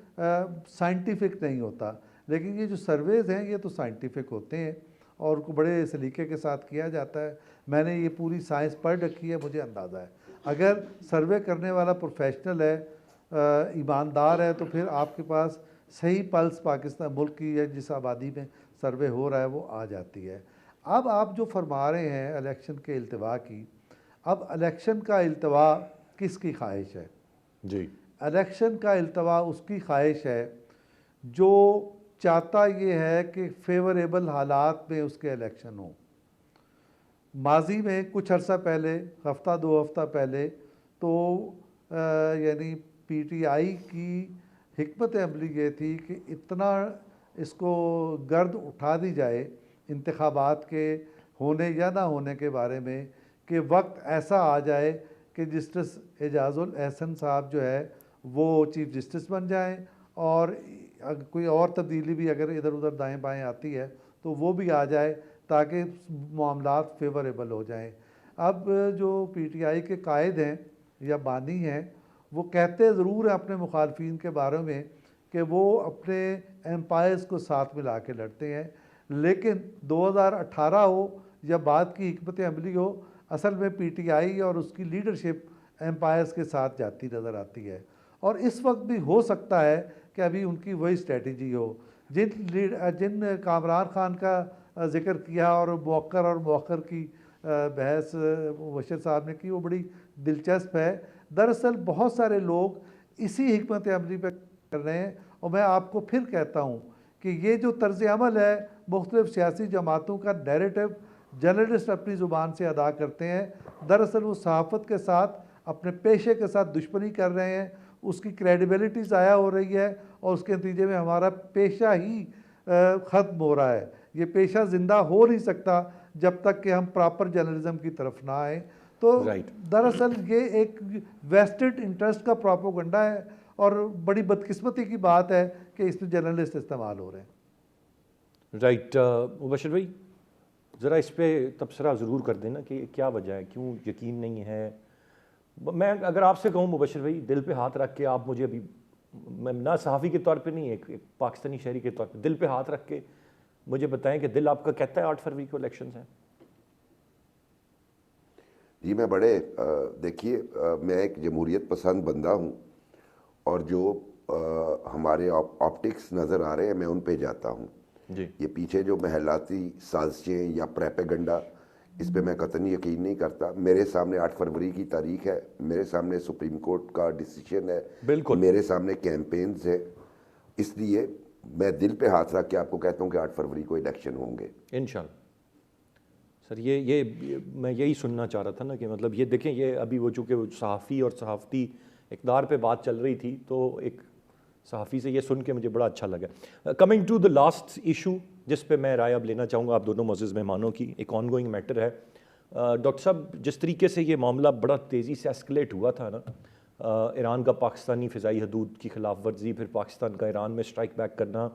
साइंटिफिक नहीं होता। लेकिन ये जो सर्वेज़ हैं ये तो साइंटिफिक होते हैं और उनको बड़े सलीके के साथ किया जाता है। मैंने ये पूरी साइंस पढ़ रखी है, मुझे अंदाज़ा है अगर सर्वे करने वाला प्रोफेशनल है, ईमानदार है, तो फिर आपके पास सही पल्स पाकिस्तान मुल्क की या जिस आबादी में सर्वे हो रहा है वो आ जाती है। अब आप जो फरमा रहे हैं इलेक्शन के इल्तवा की, अब इलेक्शन का इल्तवा किसकी ख्वाहिश है? जी, इलेक्शन का इल्तवा उसकी ख्वाहिश है जो चाहता ये है कि फेवरेबल हालात में उसके इलेक्शन हो। माजी में कुछ अर्सा पहले, हफ्ता 2 हफ्ता पहले, तो यानी PTI की हिकमत अमली ये थी कि इतना इसको गर्द उठा दी जाए इंतखाबात के होने या ना होने के बारे में कि वक्त ऐसा आ जाए कि जस्टिस एजाजुल एहसन साहब जो है वो चीफ जस्टिस बन जाएं, और कोई और तब्दीली भी अगर इधर उधर दाएं बाएं आती है तो वो भी आ जाए ताकि मामलात फेवरेबल हो जाएं। अब जो PTI के कायद हैं या बानी हैं वो कहते ज़रूर हैं अपने मुखालफिन के बारे में कि वो अपने एम्पायर्स को साथ मिला के लड़ते हैं, लेकिन 2018 हो या बाद की हिकमत अमली हो, असल में पीटीआई और उसकी लीडरशिप एम्पायर्स के साथ जाती नज़र आती है। और इस वक्त भी हो सकता है कि अभी उनकी वही स्ट्रेटजी हो। जिन कामरान खान का जिक्र किया और मौकर की बहस मुबशर साहब ने की, वो बड़ी दिलचस्प है। दरअसल बहुत सारे लोग इसी हिकमत अमली पर कर रहे हैं। और मैं आपको फिर कहता हूँ कि ये जो तर्ज अमल है मुख्तलिफ सियासी जमातों का नैरेटिव जर्नलिस्ट अपनी ज़ुबान से अदा करते हैं, दरअसल वो सहाफ़त के साथ अपने पेशे के साथ दुश्मनी कर रहे हैं, उसकी क्रेडिबिलिटी ज़ाया हो रही है और उसके नतीजे में हमारा पेशा ही ख़त्म हो रहा है। ये पेशा ज़िंदा हो नहीं सकता जब तक कि हम प्रॉपर जर्नलिज्म की तरफ ना आए। तो दरअसल ये एक वेस्टेड इंटरेस्ट का प्रोपेगेंडा है और बड़ी बदकिस्मती की बात है कि इसमें जर्नलिस्ट इस्तेमाल हो रहे हैं। राइट मुबशर भाई, ज़रा इस पर तबसरा ज़रूर कर देना कि क्या वजह है, क्यों यकीन नहीं है। मैं अगर आपसे कहूँ मुबशर भाई, दिल पे हाथ रख के आप मुझे अभी, मैं ना सहाफ़ी के तौर पे नहीं, एक पाकिस्तानी शहरी के तौर पे दिल पे हाथ रख के मुझे बताएं कि दिल आपका कहता है 8 फरवरी को इलेक्शंस हैं? जी मैं बड़े देखिए, मैं एक जमहूरियत पसंद बंदा हूँ और जो हमारे ऑप्टिक्स नज़र आ रहे हैं मैं उन पे जाता हूँ जी। ये पीछे जो महलाती साजिशें या प्रेपेगंडा, इस पे मैं कतई यकीन नहीं करता। मेरे सामने 8 फरवरी की तारीख है, मेरे सामने सुप्रीम कोर्ट का डिसीजन है, बिल्कुल मेरे सामने कैंपेन्स है। इसलिए मैं दिल पे हाथ रख के आपको कहता हूँ कि 8 फरवरी को इलेक्शन होंगे इंशाल्लाह। सर ये मैं यही सुनना चाह रहा था ना कि मतलब ये देखें, ये अभी वो चूँकि सहाफ़ी और सहाफ़ती इक़्तिदार पे बात चल रही थी, तो एक सहाफ़ी से ये सुन के मुझे बड़ा अच्छा लगा। Coming to the last issue जिस पे मैं राय अब लेना चाहूँगा आप दोनों मुअज़्ज़िज़ मेहमानों की, एक ऑनगोइंग मैटर है। डॉक्टर साहब, जिस तरीके से ये मामला बड़ा तेज़ी से एस्केलेट हुआ था ना, ईरान का पाकिस्तानी फ़िज़ाई हदूद की खिलाफ वर्जी, फिर पाकिस्तान का ईरान में स्ट्राइक बैक करना,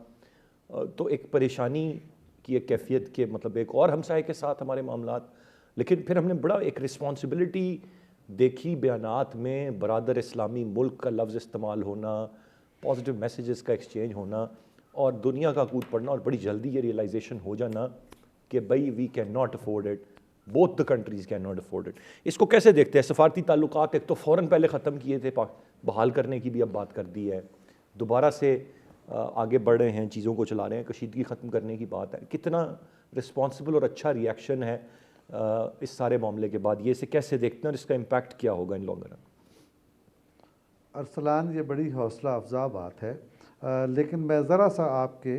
तो एक परेशानी की एक कैफियत के मतलब एक और हमसाये के साथ हमारे मामलात। लेकिन फिर हमने बड़ा एक रिस्पॉन्सिबिलिटी देखी बयानात में, बरादर इस्लामी मुल्क का लफ्ज़ इस्तेमाल होना, पॉजिटिव मैसेजेस का एक्सचेंज होना और दुनिया का कूद पड़ना और बड़ी जल्दी ये रियलाइजेशन हो जाना कि भाई we can not afford it, both the countries can not afford it. इसको कैसे देखते हैं? सफारती ताल्लुकात एक तो फ़ौरन पहले ख़त्म किए थे, बहाल करने की भी अब बात कर दी है, दोबारा से आगे बढ़ रहे हैं, चीज़ों को चला रहे हैं, कशीदगी ख़त्म करने की बात है। कितना रिस्पॉन्सिबल और अच्छा रिएक्शन है इस सारे मामले के बाद? ये इसे कैसे देखते हैं और इसका इम्पैक्ट क्या होगा इन लॉन्ग रन? अरसलान, ये बड़ी हौसला अफजा बात है, लेकिन मैं ज़रा सा आपके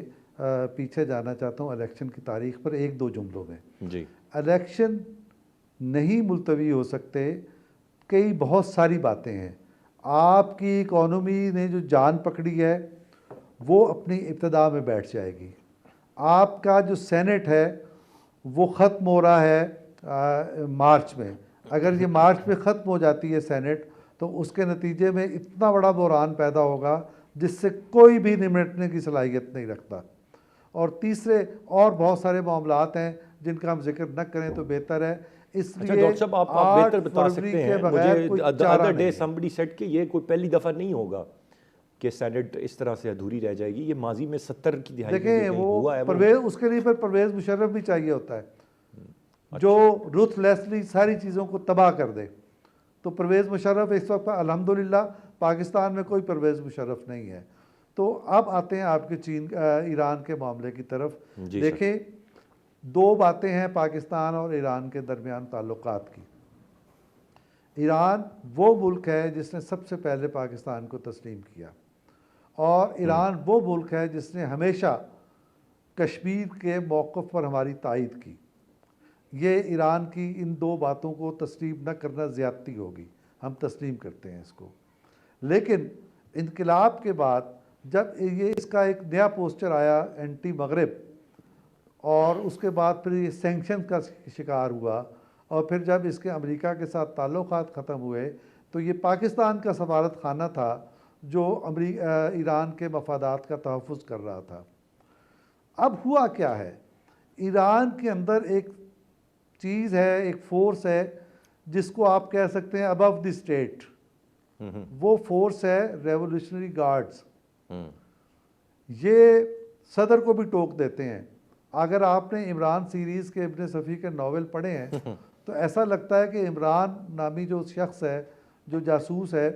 पीछे जाना चाहता हूँ इलेक्शन की तारीख पर एक दो जुमलों में। जी, इलेक्शन नहीं मुलतवी हो सकते, कई बहुत सारी बातें हैं। आपकी इकॉनमी ने जो जान पकड़ी है वो अपनी इब्तदा में बैठ जाएगी। आपका जो सेनेट है वो ख़त्म हो रहा है मार्च में। अगर ये मार्च में ख़त्म हो जाती है सेनेट, तो उसके नतीजे में इतना बड़ा बहरान पैदा होगा जिससे कोई भी निपटने की सलाहियत नहीं रखता। और तीसरे और बहुत सारे मामलात हैं जिनका हम जिक्र न करें तो बेहतर है। इसलिए अच्छा डॉक्टर साहब, आप बेहतर बता सकते हैं मुझे। अदर डे समबडी सेड कि ये कोई पहली दफ़ा नहीं होगा कि सेनेट इस तरह से अधूरी रह जाएगी। ये माजी में 70 की दिहाई देखें, वो हुआ है। परवेज, उसके लिए फिर परवेज़ मुशर्रफ भी चाहिए होता है जो रुथलेसली सारी चीज़ों को तबाह कर दे। तो परवेज़ मुशर्रफ इस वक्त अल्हम्दुलिल्लाह पाकिस्तान में कोई परवेज़ मुशर्रफ नहीं है। तो अब आते हैं आपके ईरान के मामले की तरफ। देखें, दो बातें हैं पाकिस्तान और ईरान के दरमियान ताल्लुकात की। ईरान वो मुल्क है जिसने सबसे पहले पाकिस्तान को तस्लीम किया, और ईरान वो मुल्क है जिसने हमेशा कश्मीर के मौक़िफ़ पर हमारी तायद की। ये ईरान की इन दो बातों को तस्लीम न करना ज़्यादती होगी, हम तस्लीम करते हैं इसको। लेकिन इनकलाब के बाद जब ये इसका एक नया पोस्टर आया एंटी मगरिब, और उसके बाद फिर ये सैंक्शन का शिकार हुआ, और फिर जब इसके अमेरिका के साथ ताल्लुकात ख़त्म हुए तो ये पाकिस्तान का सफारत खाना था जो ईरान के मफादात का तहफ़्फ़ुज़ कर रहा था। अब हुआ क्या है, ईरान के अंदर एक चीज़ है, एक फोर्स है जिसको आप कह सकते हैं अबव द स्टेट। वो फोर्स है रेवोल्यूशनरी गार्ड्स। ये सदर को भी टोक देते हैं। अगर आपने इमरान सीरीज़ के इब्न सफ़ी के नावल पढ़े हैं तो ऐसा लगता है कि इमरान नामी जो शख्स है, जो जासूस है,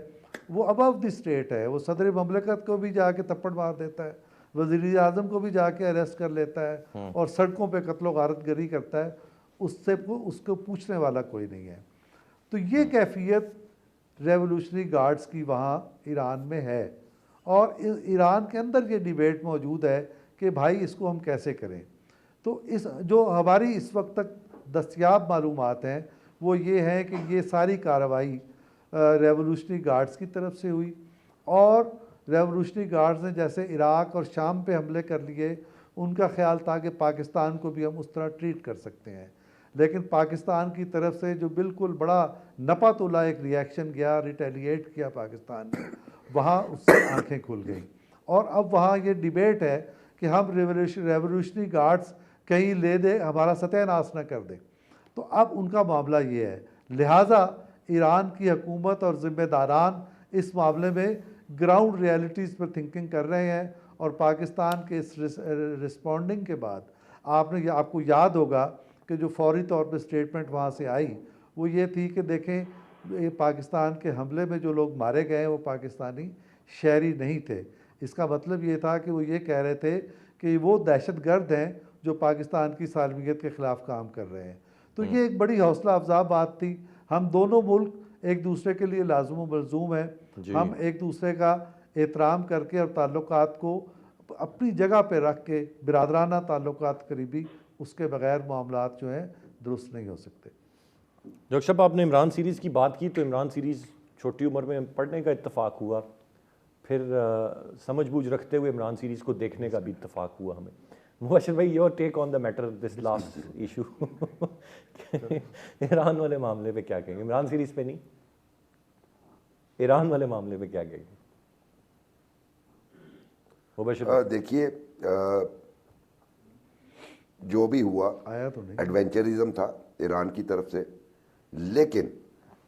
वो अबव द स्टेट है। वो सदर ममलकत को भी जाके थप्पड़ मार देता है, वज़ीर आज़म को भी जाके अरेस्ट कर लेता है और सड़कों पे कत्लो गारत गरी करता है। उससे उसको पूछने वाला कोई नहीं है। तो ये कैफियत रेवोल्यूशनरी गार्ड्स की वहाँ ईरान में है, और ईरान के अंदर ये डिबेट मौजूद है कि भाई इसको हम कैसे करें। तो इस जो हमारी इस वक्त तक दस्तयाब मालूमात हैं वो ये हैं कि ये सारी कार्रवाई रेवोल्यूशनरी गार्ड्स की तरफ से हुई, और रेवोल्यूशनरी गार्ड्स ने जैसे इराक़ और शाम पे हमले कर लिए, उनका ख्याल था कि पाकिस्तान को भी हम उस तरह ट्रीट कर सकते हैं। लेकिन पाकिस्तान की तरफ से जो बिल्कुल बड़ा नपा तोला एक रिएक्शन गया, रिटेलिएट किया पाकिस्तान ने, वहाँ उससे आंखें खुल गई। और अब वहाँ ये डिबेट है कि हम रेवोल्यूशनरी गार्ड्स कहीं ले दे, हमारा सत्यानाश न कर दे। तो अब उनका मामला ये है, लिहाजा ईरान की हुकूमत और ज़िम्मेदारान इस मामले में ग्राउंड रियलिटीज़ पर थिंकिंग कर रहे हैं। और पाकिस्तान के इस रिस्पॉन्डिंग के बाद आपको याद होगा कि जो फौरी तौर पर स्टेटमेंट वहाँ से आई वो ये थी कि देखें, ये पाकिस्तान के हमले में जो लोग मारे गए वो पाकिस्तानी शहरी नहीं थे। इसका मतलब ये था कि वो ये कह रहे थे कि वो दहशतगर्द हैं जो पाकिस्तान की सालमियत के ख़िलाफ़ काम कर रहे हैं। तो ये एक बड़ी हौसला अफजा बात थी। हम दोनों मुल्क एक दूसरे के लिए लाज़िम व मलज़ूम हैं। हम एक दूसरे का एहतराम करके और ताल्लुकात को अपनी जगह पे रख के, बिरादराना ताल्लुकात करीबी, उसके बग़ैर मामलात जो हैं दुरुस्त नहीं हो सकते। डॉक्टर साहब, आपने इमरान सीरीज़ की बात की, तो इमरान सीरीज़ छोटी उम्र में पढ़ने का इत्तेफाक हुआ, फिर समझ बूझ रखते हुए इमरान सीरीज़ को देखने का भी इत्तेफाक हुआ हमें। मुबशर भाई, your take on the matter this last issue, Iran वाले मामले पे क्या कहेंगे? इमरान सीरीज़ पे नहीं, ईरान वाले मामले पे क्या कहेंगे मुबशर? देखिए, जो भी हुआ आया तो नहीं, एडवेंचरिज्म था ईरान की तरफ से, लेकिन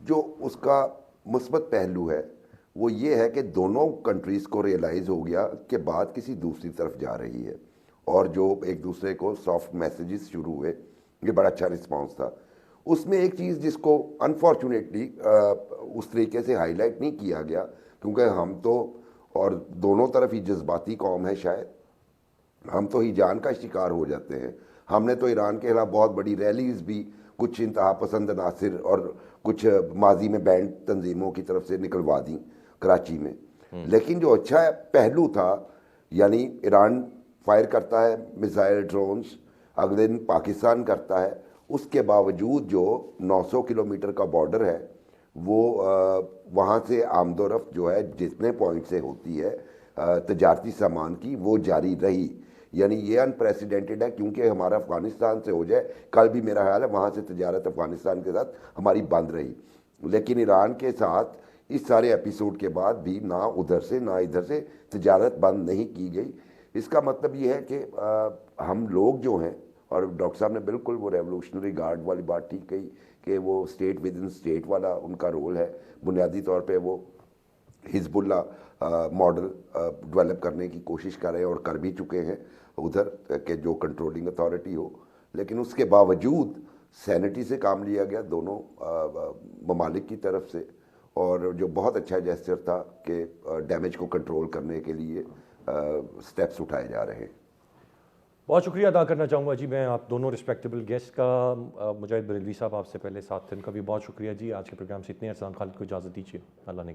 जो उसका मुस्बत पहलू है वो ये है कि दोनों कंट्रीज़ को रियलाइज़ हो गया कि बात किसी दूसरी तरफ जा रही है, और जो एक दूसरे को सॉफ्ट मैसेजेस शुरू हुए, ये बड़ा अच्छा रिस्पांस था। उसमें एक चीज़ जिसको अनफॉर्चुनेटली उस तरीके से हाईलाइट नहीं किया गया, क्योंकि हम तो और दोनों तरफ ही जज्बाती कौम है, शायद हम तो ही जान का शिकार हो जाते हैं। हमने तो ईरान के खिलाफ बहुत बड़ी रैलीज़ भी कुछ इंतहा पसंद नासिर और कुछ माजी में बैंड तंजीमों की तरफ से निकलवा दी कराची में। लेकिन जो अच्छा पहलू था, यानी ईरान फायर करता है मिसाइल ड्रोन्स, अगले दिन पाकिस्तान करता है, उसके बावजूद जो 900 किलोमीटर का बॉर्डर है वो वहाँ से आमदोरफ्त जो है जितने पॉइंट से होती है तजारती सामान की, वो जारी रही। यानी ये अनप्रेसिडेंटेड है, क्योंकि हमारा अफ़गानिस्तान से हो जाए, कल भी मेरा ख्याल है वहाँ से तजारत अफ़गानिस्तान के साथ हमारी बंद रही, लेकिन ईरान के साथ इस सारे एपिसोड के बाद भी ना उधर से ना इधर से तजारत बंद नहीं की गई। इसका मतलब ये है कि हम लोग जो हैं, और डॉक्टर साहब ने बिल्कुल वो रेवोल्यूशनरी गार्ड वाली बात ठीक कही कि वो स्टेट विद इन स्टेट वाला उनका रोल है। बुनियादी तौर पे वो हिजबुल्ला मॉडल डेवलप करने की कोशिश कर रहे हैं और कर भी चुके हैं उधर के जो कंट्रोलिंग अथॉरिटी हो, लेकिन उसके बावजूद सैनिटी से काम लिया गया दोनों ममालिक की तरफ से, और जो बहुत अच्छा जेस्चर था कि डैमेज को कंट्रोल करने के लिए स्टेप्स उठाए जा रहे हैं। बहुत शुक्रिया अदा करना चाहूँगा जी मैं आप दोनों रिस्पेक्टेबल गेस्ट का। मुजाहिद बरेलवी साहब, आपसे पहले साथ थे, उनका भी बहुत शुक्रिया जी। आज के प्रोग्राम से इतने, अरसान खालिद को इजाज़त दीजिए। अल्लाह ने